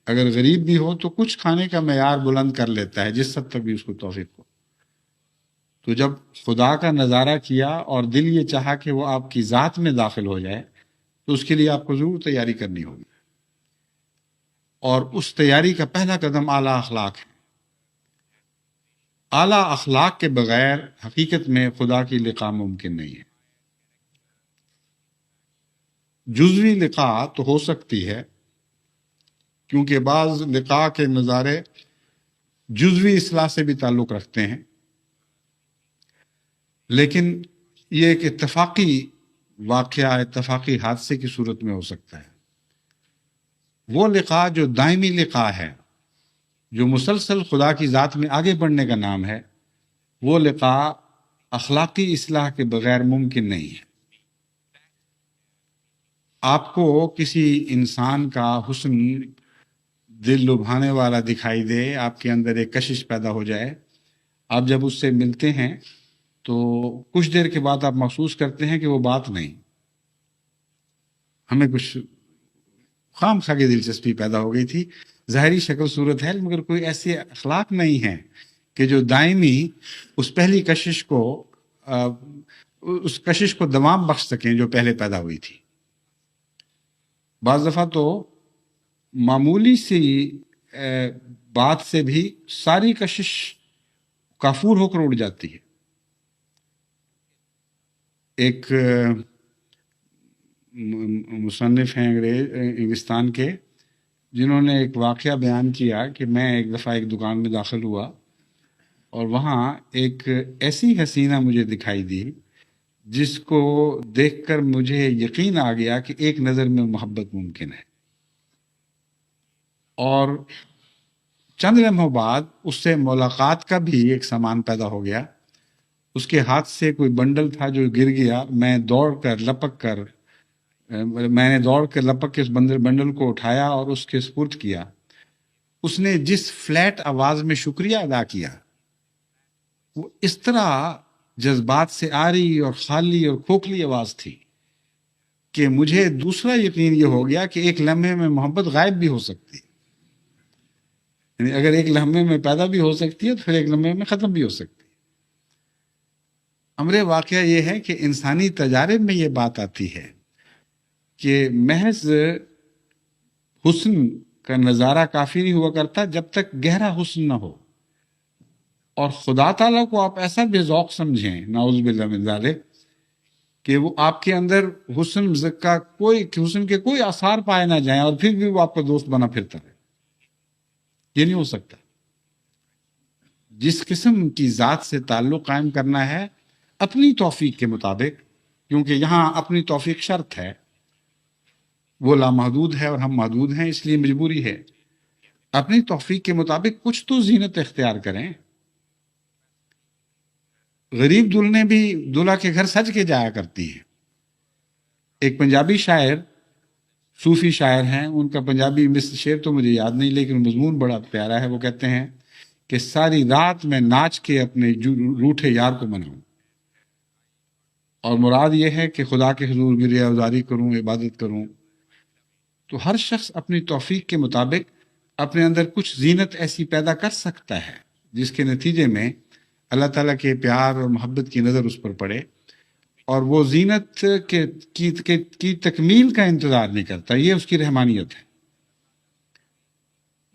اگر غریب بھی ہو تو کچھ کھانے کا معیار بلند کر لیتا ہے جس حد تک بھی اس کو توفیق ہو. تو جب خدا کا نظارہ کیا اور دل یہ چاہا کہ وہ آپ کی ذات میں داخل ہو جائے تو اس کے لیے آپ کو ضرور تیاری کرنی ہوگی. اور اس تیاری کا پہلا قدم اعلیٰ اخلاق ہے. اعلیٰ اخلاق کے بغیر حقیقت میں خدا کی لقاء ممکن نہیں ہے. جزوی لقاء تو ہو سکتی ہے، کیونکہ بعض لقاء کے نظارے جزوی اصلاح سے بھی تعلق رکھتے ہیں، لیکن یہ ایک اتفاقی واقعہ، اتفاقی حادثے کی صورت میں ہو سکتا ہے۔ وہ لقاء جو دائمی لقاء ہے، جو مسلسل خدا کی ذات میں آگے بڑھنے کا نام ہے، وہ لقاء اخلاقی اصلاح کے بغیر ممکن نہیں ہے۔ آپ کو کسی انسان کا حسن دل لبھانے والا دکھائی دے، آپ کے اندر ایک کشش پیدا ہو جائے، آپ جب اس سے ملتے ہیں تو کچھ دیر کے بعد آپ محسوس کرتے ہیں کہ وہ بات نہیں، ہمیں کچھ خام خواہ کی دلچسپی پیدا ہو گئی تھی، ظاہری شکل صورت ہے، مگر کوئی ایسے اخلاق نہیں ہیں کہ جو دائمی اس پہلی کشش کو اس کشش کو دوام بخش سکیں جو پہلے پیدا ہوئی تھی۔ بعض دفعہ تو معمولی سی بات سے بھی ساری کشش کافور ہو کر اڑ جاتی ہے۔ ایک مصنف ہیں انگلستان کے، جنہوں نے ایک واقعہ بیان کیا کہ میں ایک دفعہ ایک دکان میں داخل ہوا اور وہاں ایک ایسی حسینہ مجھے دکھائی دی جس کو دیکھ کر مجھے یقین آ گیا کہ ایک نظر میں محبت ممکن ہے، اور چند لمحوں بعد اس سے ملاقات کا بھی ایک سامان پیدا ہو گیا۔ اس کے ہاتھ سے کوئی بنڈل تھا جو گر گیا، میں نے دوڑ کر لپک کے اس بنڈل کو اٹھایا اور اس کے سپرد کیا۔ اس نے جس فلیٹ آواز میں شکریہ ادا کیا، وہ اس طرح جذبات سے آری اور خالی اور کھوکھلی آواز تھی کہ مجھے دوسرا یقین یہ ہو گیا کہ ایک لمحے میں محبت غائب بھی ہو سکتی ہے، یعنی اگر ایک لمحے میں پیدا بھی ہو سکتی ہے تو پھر ایک لمحے میں ختم بھی ہو سکتی ہے۔ امر واقعہ یہ ہے کہ انسانی تجارب میں یہ بات آتی ہے کہ محض حسن کا نظارہ کافی نہیں ہوا کرتا جب تک گہرا حسن نہ ہو، اور خدا تعالیٰ کو آپ ایسا بے ذوق سمجھیں، نعوذ باللہ من ذالک، کہ وہ آپ کے اندر حسن کے کوئی آثار پائے نہ جائیں اور پھر بھی وہ آپ کا دوست بنا پھرتا ہے، یہ نہیں ہو سکتا۔ جس قسم کی ذات سے تعلق قائم کرنا ہے اپنی توفیق کے مطابق، کیونکہ یہاں اپنی توفیق شرط ہے، وہ لامحدود ہے اور ہم محدود ہیں، اس لیے مجبوری ہے اپنی توفیق کے مطابق کچھ تو زینت اختیار کریں۔ غریب دلہنیں بھی دلہا کے گھر سج کے جایا کرتی ہیں۔ ایک پنجابی شاعر، صوفی شاعر ہیں، ان کا پنجابی شعر تو مجھے یاد نہیں لیکن مضمون بڑا پیارا ہے۔ وہ کہتے ہیں کہ ساری رات میں ناچ کے اپنے روٹھے یار کو مناؤں، اور مراد یہ ہے کہ خدا کے حضور گریہ ازاری کروں، عبادت کروں۔ تو ہر شخص اپنی توفیق کے مطابق اپنے اندر کچھ زینت ایسی پیدا کر سکتا ہے جس کے نتیجے میں اللہ تعالیٰ کے پیار اور محبت کی نظر اس پر پڑے، اور وہ زینت کی تکمیل کا انتظار نہیں کرتا، یہ اس کی رحمانیت ہے،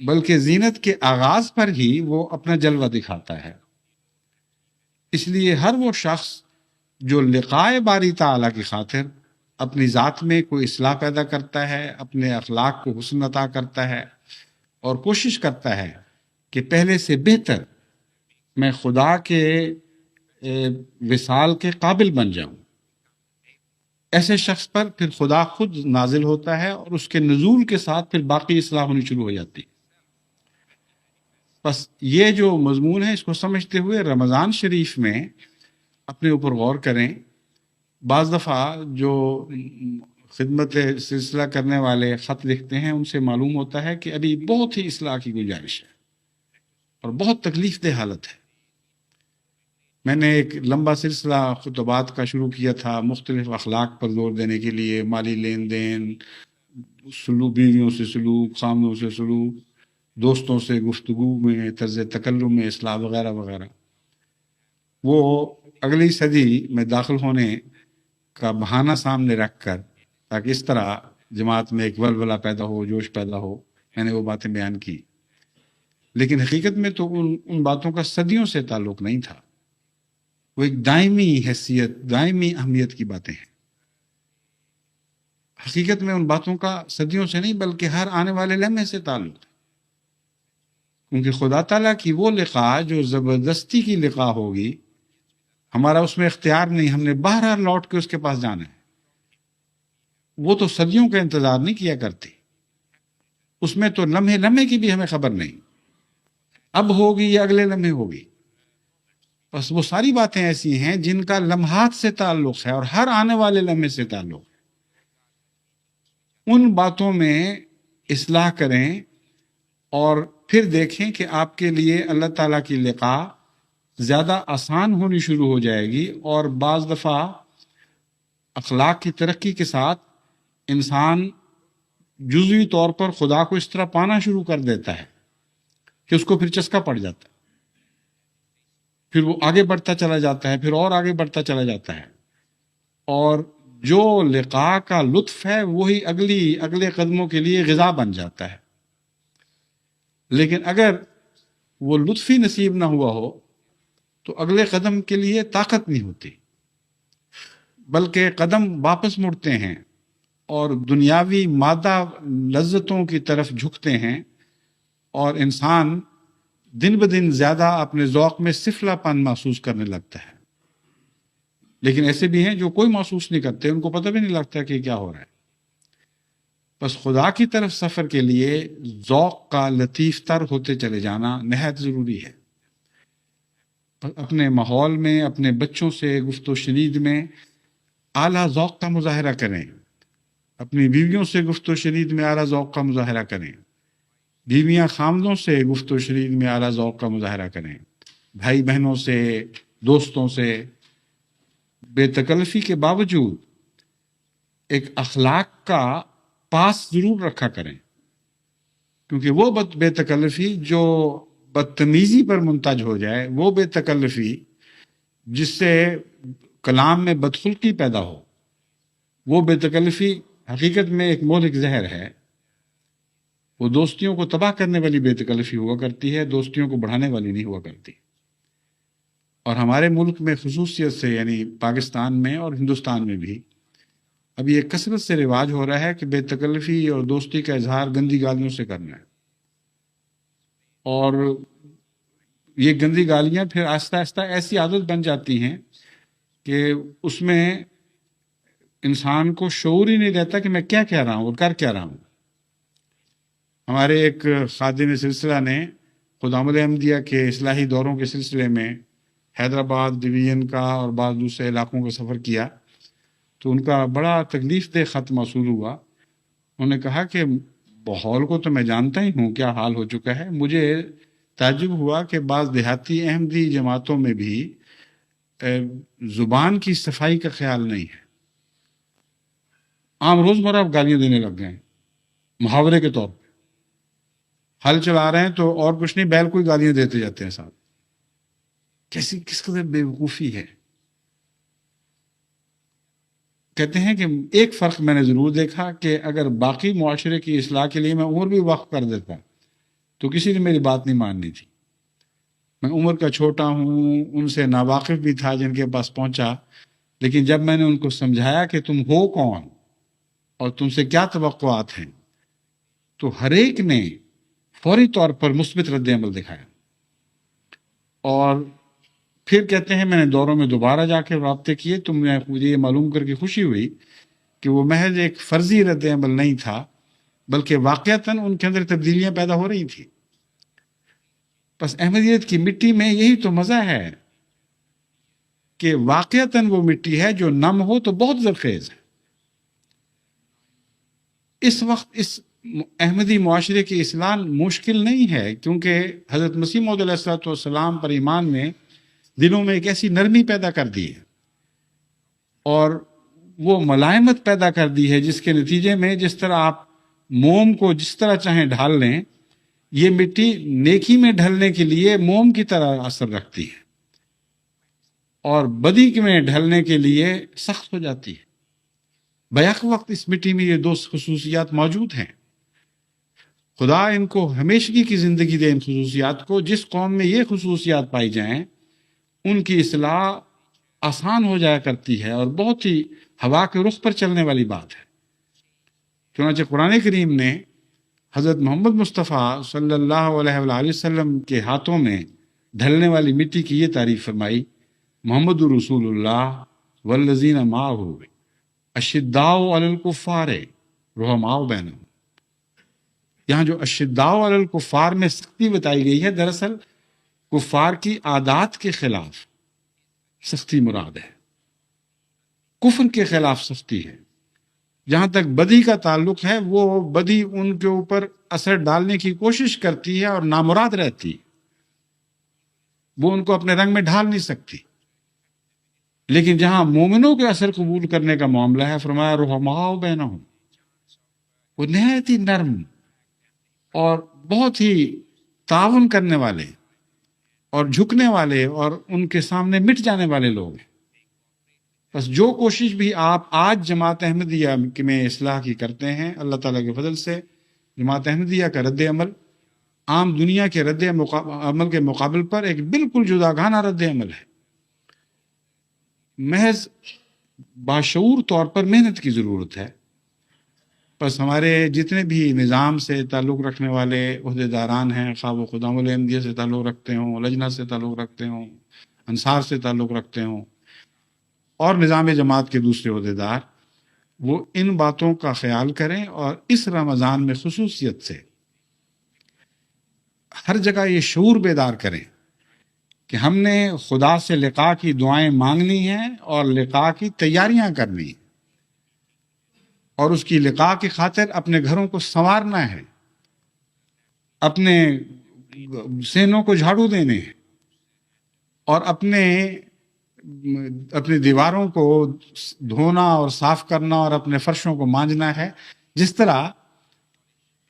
بلکہ زینت کے آغاز پر ہی وہ اپنا جلوہ دکھاتا ہے۔ اس لیے ہر وہ شخص جو لقائے باری تعالیٰ کی خاطر اپنی ذات میں کوئی اصلاح پیدا کرتا ہے، اپنے اخلاق کو حسن عطا کرتا ہے اور کوشش کرتا ہے کہ پہلے سے بہتر میں خدا کے وصال کے قابل بن جاؤں، ایسے شخص پر پھر خدا خود نازل ہوتا ہے اور اس کے نزول کے ساتھ پھر باقی اصلاح ہونی شروع ہو جاتی۔ بس یہ جو مضمون ہے اس کو سمجھتے ہوئے رمضان شریف میں اپنے اوپر غور کریں۔ بعض دفعہ جو خدمت سلسلہ کرنے والے خط لکھتے ہیں ان سے معلوم ہوتا ہے کہ ابھی بہت ہی اصلاح کی گنجائش ہے اور بہت تکلیف دہ حالت ہے۔ میں نے ایک لمبا سلسلہ خطبات کا شروع کیا تھا، مختلف اخلاق پر زور دینے کے لیے، مالی لین دین، سلوک، بیویوں سے سلوک، خامنوں سے سلوک، دوستوں سے گفتگو میں، طرز تکلم میں اصلاح وغیرہ وغیرہ۔ وہ اگلی صدی میں داخل ہونے کا بہانہ سامنے رکھ کر تاکہ اس طرح جماعت میں ایک ولولہ پیدا ہو، جوش پیدا ہو، میں نے وہ باتیں بیان کی، لیکن حقیقت میں تو ان باتوں کا صدیوں سے تعلق نہیں تھا، وہ ایک دائمی حیثیت، دائمی اہمیت کی باتیں ہیں۔ حقیقت میں ان باتوں کا صدیوں سے نہیں بلکہ ہر آنے والے لمحے سے تعلق ہے، کیونکہ خدا تعالیٰ کی وہ لقاء جو زبردستی کی لقاء ہوگی، ہمارا اس میں اختیار نہیں، ہم نے بہرحال لوٹ کے اس کے پاس جانا ہے، وہ تو صدیوں کا انتظار نہیں کیا کرتی، اس میں تو لمحے لمحے کی بھی ہمیں خبر نہیں، اب ہوگی یا اگلے لمحے ہوگی۔ بس وہ ساری باتیں ایسی ہیں جن کا لمحات سے تعلق ہے اور ہر آنے والے لمحے سے تعلق ہے، ان باتوں میں اصلاح کریں اور پھر دیکھیں کہ آپ کے لیے اللہ تعالیٰ کی لقاء زیادہ آسان ہونی شروع ہو جائے گی، اور بعض دفعہ اخلاق کی ترقی کے ساتھ انسان جزوی طور پر خدا کو اس طرح پانا شروع کر دیتا ہے کہ اس کو پھر چسکا پڑ جاتا ہے، پھر وہ آگے بڑھتا چلا جاتا ہے، پھر اور آگے بڑھتا چلا جاتا ہے، اور جو لقاء کا لطف ہے وہی اگلے قدموں کے لیے غذا بن جاتا ہے۔ لیکن اگر وہ لطف ہی نصیب نہ ہوا ہو تو اگلے قدم کے لیے طاقت نہیں ہوتی، بلکہ قدم واپس مڑتے ہیں اور دنیاوی مادہ لذتوں کی طرف جھکتے ہیں، اور انسان دن بدن زیادہ اپنے ذوق میں سفلا پن محسوس کرنے لگتا ہے۔ لیکن ایسے بھی ہیں جو کوئی محسوس نہیں کرتے، ان کو پتہ بھی نہیں لگتا کہ کیا ہو رہا ہے۔ بس خدا کی طرف سفر کے لیے ذوق کا لطیف تر ہوتے چلے جانا نہایت ضروری ہے۔ اپنے ماحول میں، اپنے بچوں سے گفت و شنید میں اعلیٰ ذوق کا مظاہرہ کریں، اپنی بیویوں سے گفت و شنید میں اعلیٰ ذوق کا مظاہرہ کریں، بیویاں خامدوں سے گفت و شنید میں اعلیٰ ذوق کا مظاہرہ کریں، بھائی بہنوں سے، دوستوں سے بے تکلفی کے باوجود ایک اخلاق کا پاس ضرور رکھا کریں، کیونکہ وہ بے تکلفی جو بدتمیزی پر منتج ہو جائے، وہ بے تکلفی جس سے کلام میں بدخلقی پیدا ہو، وہ بے تکلفی حقیقت میں ایک مہلک زہر ہے۔ وہ دوستیوں کو تباہ کرنے والی بے تکلفی ہوا کرتی ہے، دوستیوں کو بڑھانے والی نہیں ہوا کرتی۔ اور ہمارے ملک میں خصوصیت سے، یعنی پاکستان میں اور ہندوستان میں بھی، اب یہ کثرت سے رواج ہو رہا ہے کہ بے تکلفی اور دوستی کا اظہار گندی گالیوں سے کرنا ہے، اور یہ گندی گالیاں پھر آہستہ آہستہ ایسی عادت بن جاتی ہیں کہ اس میں انسان کو شعور ہی نہیں رہتا کہ میں کیا کہہ رہا ہوں اور کر کیا رہا ہوں۔ ہمارے ایک خادم سلسلہ نے خدامت احمدیہ کے اصلاحی دوروں کے سلسلے میں حیدرآباد ڈویژن کا اور بعض دوسرے علاقوں کا سفر کیا، تو ان کا بڑا تکلیف دہ خط موصول ہوا۔ انہوں نے کہا کہ ماحول کو تو میں جانتا ہی ہوں کیا حال ہو چکا ہے، مجھے تعجب ہوا کہ بعض دیہاتی احمدی جماعتوں میں بھی زبان کی صفائی کا خیال نہیں ہے، عام روزمرہ گالیاں دینے لگ گئے ہیں محاورے کے طور پہ، ہل چلا رہے ہیں تو اور کچھ نہیں، بیل کو ہی گالیاں دیتے جاتے ہیں ساتھ۔ کس قدر بے وقوفی ہے۔ کہتے ہیں کہ ایک فرق میں نے ضرور دیکھا کہ اگر باقی معاشرے کی اصلاح کے لیے میں عمر بھی وقف کر دیتا تو کسی نے میری بات نہیں ماننی تھی۔ میں عمر کا چھوٹا ہوں، ان سے ناواقف بھی تھا جن کے پاس پہنچا، لیکن جب میں نے ان کو سمجھایا کہ تم ہو کون اور تم سے کیا توقعات ہیں، تو ہر ایک نے فوری طور پر مثبت رد عمل دکھایا۔ اور پھر کہتے ہیں میں نے دوروں میں دوبارہ جا کے رابطے کیے تو مجھے یہ معلوم کر کے خوشی ہوئی کہ وہ محض ایک فرضی رد عمل نہیں تھا، بلکہ واقعتاً ان کے اندر تبدیلیاں پیدا ہو رہی تھیں۔ بس احمدیت کی مٹی میں یہی تو مزہ ہے کہ واقعتاً وہ مٹی ہے جو نم ہو تو بہت زرخیز ہے۔ اس وقت اس احمدی معاشرے کی اصلاح مشکل نہیں ہے، کیونکہ حضرت مسیح موعود علیہ السلام پر ایمان نے دلوں میں ایک ایسی نرمی پیدا کر دی ہے اور وہ ملائمت پیدا کر دی ہے، جس کے نتیجے میں جس طرح آپ موم کو جس طرح چاہیں ڈھال لیں، یہ مٹی نیکی میں ڈھلنے کے لیے موم کی طرح اثر رکھتی ہے اور بدی میں ڈھلنے کے لیے سخت ہو جاتی ہے۔ بیک وقت اس مٹی میں یہ دو خصوصیات موجود ہیں۔ خدا ان کو ہمیشگی کی زندگی دے ان خصوصیات کو۔ جس قوم میں یہ خصوصیات پائی جائیں ان کی اصلاح آسان ہو جایا کرتی ہے اور بہت ہی ہوا کے رخ پر چلنے والی بات ہے۔ چنانچہ قرآن کریم نے حضرت محمد مصطفیٰ صلی اللہ علیہ وآلہ وسلم کے ہاتھوں میں ڈھلنے والی مٹی کی یہ تعریف فرمائی، محمد رسول اللہ والذین معہ اشداء علی الکفار رحماء بینہم۔ یہاں جو اشداء علی الکفار میں سختی بتائی گئی ہے، دراصل کفار کی عادات کے خلاف سختی مراد ہے، کفر کے خلاف سختی ہے۔ جہاں تک بدی کا تعلق ہے، وہ بدی ان کے اوپر اثر ڈالنے کی کوشش کرتی ہے اور نامراد رہتی، وہ ان کو اپنے رنگ میں ڈھال نہیں سکتی۔ لیکن جہاں مومنوں کے اثر قبول کرنے کا معاملہ ہے، فرمایا رحماء بینہم، وہ نہایت ہی نرم اور بہت ہی تعاون کرنے والے اور جھکنے والے اور ان کے سامنے مٹ جانے والے لوگ ہیں۔ بس جو کوشش بھی آپ آج جماعت احمدیہ میں اصلاح کی کرتے ہیں، اللہ تعالیٰ کے فضل سے جماعت احمدیہ کا رد عمل عام دنیا کے رد عمل کے مقابل پر ایک بالکل جداگانہ رد عمل ہے۔ محض باشعور طور پر محنت کی ضرورت ہے۔ بس ہمارے جتنے بھی نظام سے تعلق رکھنے والے عہدیداران ہیں، خواہ وہ خدام الاحمدیہ سے تعلق رکھتے ہوں، لجنہ سے تعلق رکھتے ہوں، انصار سے تعلق رکھتے ہوں، اور نظام جماعت کے دوسرے عہدیدار، وہ ان باتوں کا خیال کریں اور اس رمضان میں خصوصیت سے ہر جگہ یہ شعور بیدار کریں کہ ہم نے خدا سے لقاء کی دعائیں مانگنی ہیں اور لقاء کی تیاریاں کرنی ہیں، اور اس کی لقاء کی خاطر اپنے گھروں کو سنوارنا ہے، اپنے سینوں کو جھاڑو دینے ہیں، اور اپنی دیواروں کو دھونا اور صاف کرنا اور اپنے فرشوں کو مانجنا ہے۔ جس طرح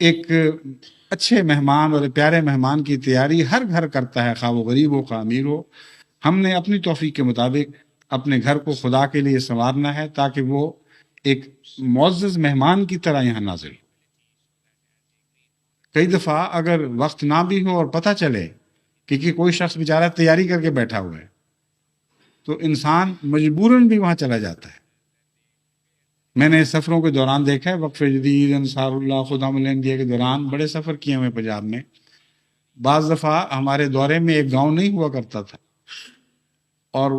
ایک اچھے مہمان اور پیارے مہمان کی تیاری ہر گھر کرتا ہے، خواہ وہ غریب ہو خواہ امیر ہو، ہم نے اپنی توفیق کے مطابق اپنے گھر کو خدا کے لیے سنوارنا ہے تاکہ وہ ایک معزز مہمان کی طرح یہاں نازل ہو۔ کئی دفعہ اگر وقت نہ بھی ہو اور پتہ چلے کہ کوئی شخص بیچارہ تیاری کر کے بیٹھا ہوا ہے، تو انسان مجبوراً بھی وہاں چلا جاتا ہے۔ میں نے سفروں کے دوران دیکھا ہے، وقف جدید، انصار اللہ، خدام الاحمدیہ کے دوران بڑے سفر کیے ہوئے پنجاب میں، بعض دفعہ ہمارے دورے میں ایک گاؤں نہیں ہوا کرتا تھا اور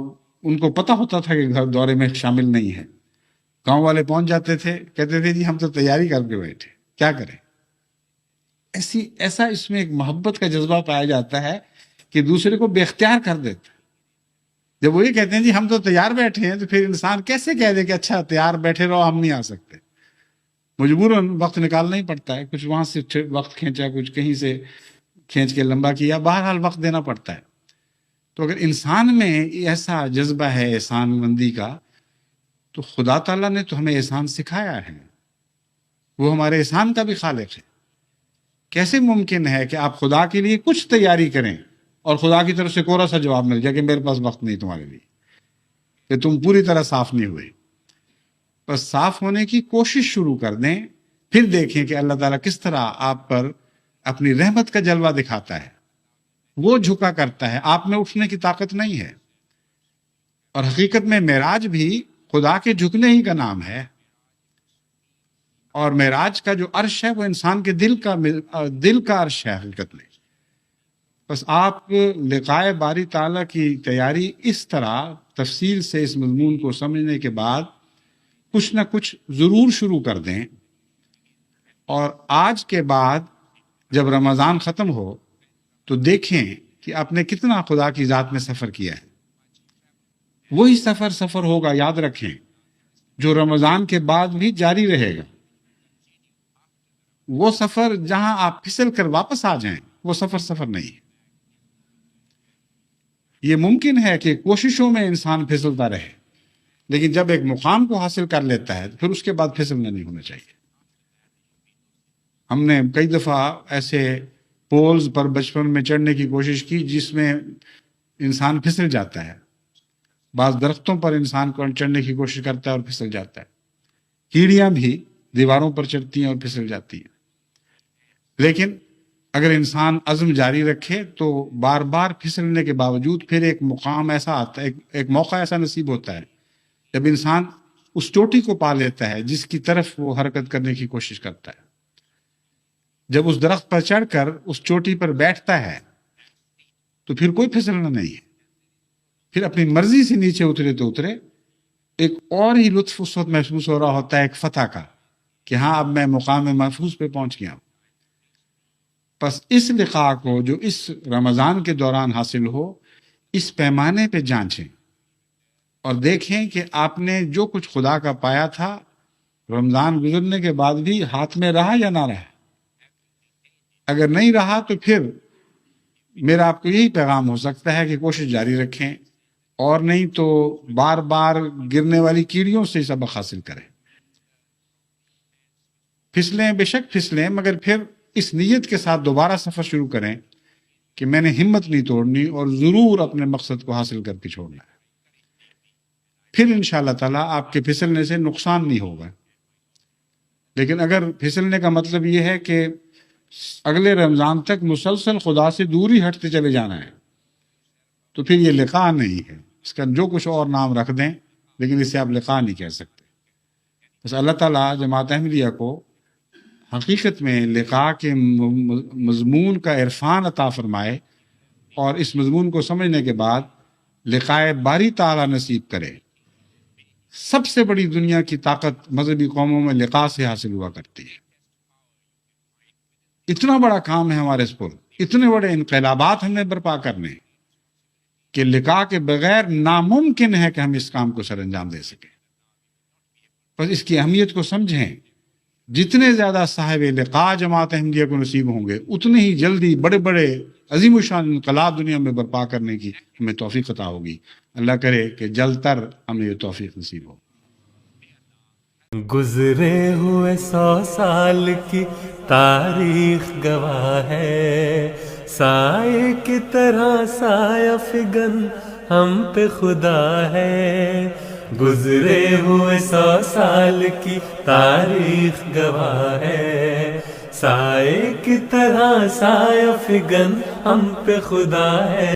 ان کو پتہ ہوتا تھا کہ گھر دورے میں شامل نہیں ہے، گاؤں والے پہنچ جاتے تھے، کہتے تھے جی ہم تو تیاری کر کے بیٹھے، کیا کریں۔ ایسا اس میں ایک محبت کا جذبہ پایا جاتا ہے کہ دوسرے کو بے اختیار کر دیتا ہے۔ جب وہ یہ کہتے ہیں جی ہم تو تیار بیٹھے ہیں، تو پھر انسان کیسے کہہ دے کہ اچھا تیار بیٹھے رہو، ہم نہیں آ سکتے۔ مجبوراً وقت نکالنا ہی پڑتا ہے، کچھ وہاں سے وقت کھینچا، کچھ کہیں سے کھینچ کے لمبا کیا، بہرحال وقت دینا پڑتا ہے۔ تو اگر انسان میں ایسا جذبہ ہے احسان مندی کا، تو خدا تعالیٰ نے تو ہمیں احسان سکھایا ہے، وہ ہمارے احسان کا بھی خالق ہے۔ کیسے ممکن ہے کہ آپ خدا کے لیے کچھ تیاری کریں اور خدا کی طرف سے کوڑا سا جواب مل جائے کہ میرے پاس وقت نہیں تمہارے لیے، کہ تم پوری طرح صاف نہیں ہوئے؟ بس صاف ہونے کی کوشش شروع کر دیں، پھر دیکھیں کہ اللہ تعالیٰ کس طرح آپ پر اپنی رحمت کا جلوہ دکھاتا ہے۔ وہ جھکا کرتا ہے، آپ میں اٹھنے کی طاقت نہیں ہے۔ اور حقیقت میں معراج بھی خدا کے جھکنے ہی کا نام ہے، اور معراج کا جو عرش ہے وہ انسان کے دل کا عرش ہے حقیقت میں۔ بس آپ لقائے باری تعالیٰ کی تیاری اس طرح تفصیل سے اس مضمون کو سمجھنے کے بعد کچھ نہ کچھ ضرور شروع کر دیں، اور آج کے بعد جب رمضان ختم ہو تو دیکھیں کہ آپ نے کتنا خدا کی ذات میں سفر کیا ہے۔ وہی سفر ہوگا، یاد رکھیں، جو رمضان کے بعد بھی جاری رہے گا۔ وہ سفر جہاں آپ پھسل کر واپس آ جائیں، وہ سفر نہیں ہے۔ یہ ممکن ہے کہ کوششوں میں انسان پھسلتا رہے، لیکن جب ایک مقام کو حاصل کر لیتا ہے تو پھر اس کے بعد پھسلنا نہیں ہونا چاہیے۔ ہم نے کئی دفعہ ایسے پولز پر بچپن میں چڑھنے کی کوشش کی جس میں انسان پھسل جاتا ہے، بعض درختوں پر انسان کو چڑھنے کی کوشش کرتا ہے اور پھسل جاتا ہے، کیڑیاں بھی دیواروں پر چڑھتی ہیں اور پھسل جاتی ہیں۔ لیکن اگر انسان عزم جاری رکھے تو بار بار پھسلنے کے باوجود پھر ایک مقام ایسا آتا ہے، ایک موقع ایسا نصیب ہوتا ہے جب انسان اس چوٹی کو پا لیتا ہے جس کی طرف وہ حرکت کرنے کی کوشش کرتا ہے. جب اس درخت پر چڑھ کر اس چوٹی پر بیٹھتا ہے تو پھر کوئی پھسلنا نہیں ہے. پھر اپنی مرضی سے نیچے اترے تو اترے. ایک اور ہی لطف اس وقت محسوس ہو رہا ہوتا ہے ایک فتح کا کہ ہاں اب میں مقام محفوظ پہ پہنچ گیا ہوں. پس اس لقاء کو جو اس رمضان کے دوران حاصل ہو اس پیمانے پہ جانچیں اور دیکھیں کہ آپ نے جو کچھ خدا کا پایا تھا رمضان گزرنے کے بعد بھی ہاتھ میں رہا یا نہ رہا. اگر نہیں رہا تو پھر میرا آپ کو یہی پیغام ہو سکتا ہے کہ کوشش جاری رکھیں اور نہیں تو بار بار گرنے والی کیڑیوں سے سبق حاصل کریں. پھسلیں بے شک پھسلیں مگر پھر اس نیت کے ساتھ دوبارہ سفر شروع کریں کہ میں نے ہمت نہیں توڑنی اور ضرور اپنے مقصد کو حاصل کر کے چھوڑنا ہے. پھر انشاءاللہ تعالیٰ آپ کے پھسلنے سے نقصان نہیں ہوگا. لیکن اگر پھسلنے کا مطلب یہ ہے کہ اگلے رمضان تک مسلسل خدا سے دور ہی ہٹتے چلے جانا ہے تو پھر یہ لقاء نہیں ہے. اس کا جو کچھ اور نام رکھ دیں لیکن اسے آپ لقاء نہیں کہہ سکتے. بس اللہ تعالیٰ جماعت احمدیہ کو حقیقت میں لقاء کے مضمون کا عرفان عطا فرمائے اور اس مضمون کو سمجھنے کے بعد لقاء باری تعالیٰ نصیب کرے. سب سے بڑی دنیا کی طاقت مذہبی قوموں میں لقاء سے حاصل ہوا کرتی ہے. اتنا بڑا کام ہے ہمارے سپرد, اتنے بڑے انقلابات ہم نے برپا کرنے کہ لقاء کے بغیر ناممکن ہے کہ ہم اس کام کو سر انجام دے سکیں. بس اس کی اہمیت کو سمجھیں. جتنے زیادہ صاحب لقاء جماعت احمدیہ کو نصیب ہوں گے اتنے ہی جلدی بڑے بڑے عظیم الشان انقلاب دنیا میں برپا کرنے کی ہمیں توفیق عطا ہوگی. اللہ کرے کہ جلد تر ہمیں یہ توفیق نصیب ہو. گزرے ہوئے 100 سال کی تاریخ گواہ ہے، سائے کی طرح سایہ فگن ہم پہ خدا ہے. گزرے ہوئے 100 سال کی تاریخ گواہ ہے، سائے کی طرح سایہ فگن ہم پہ خدا ہے.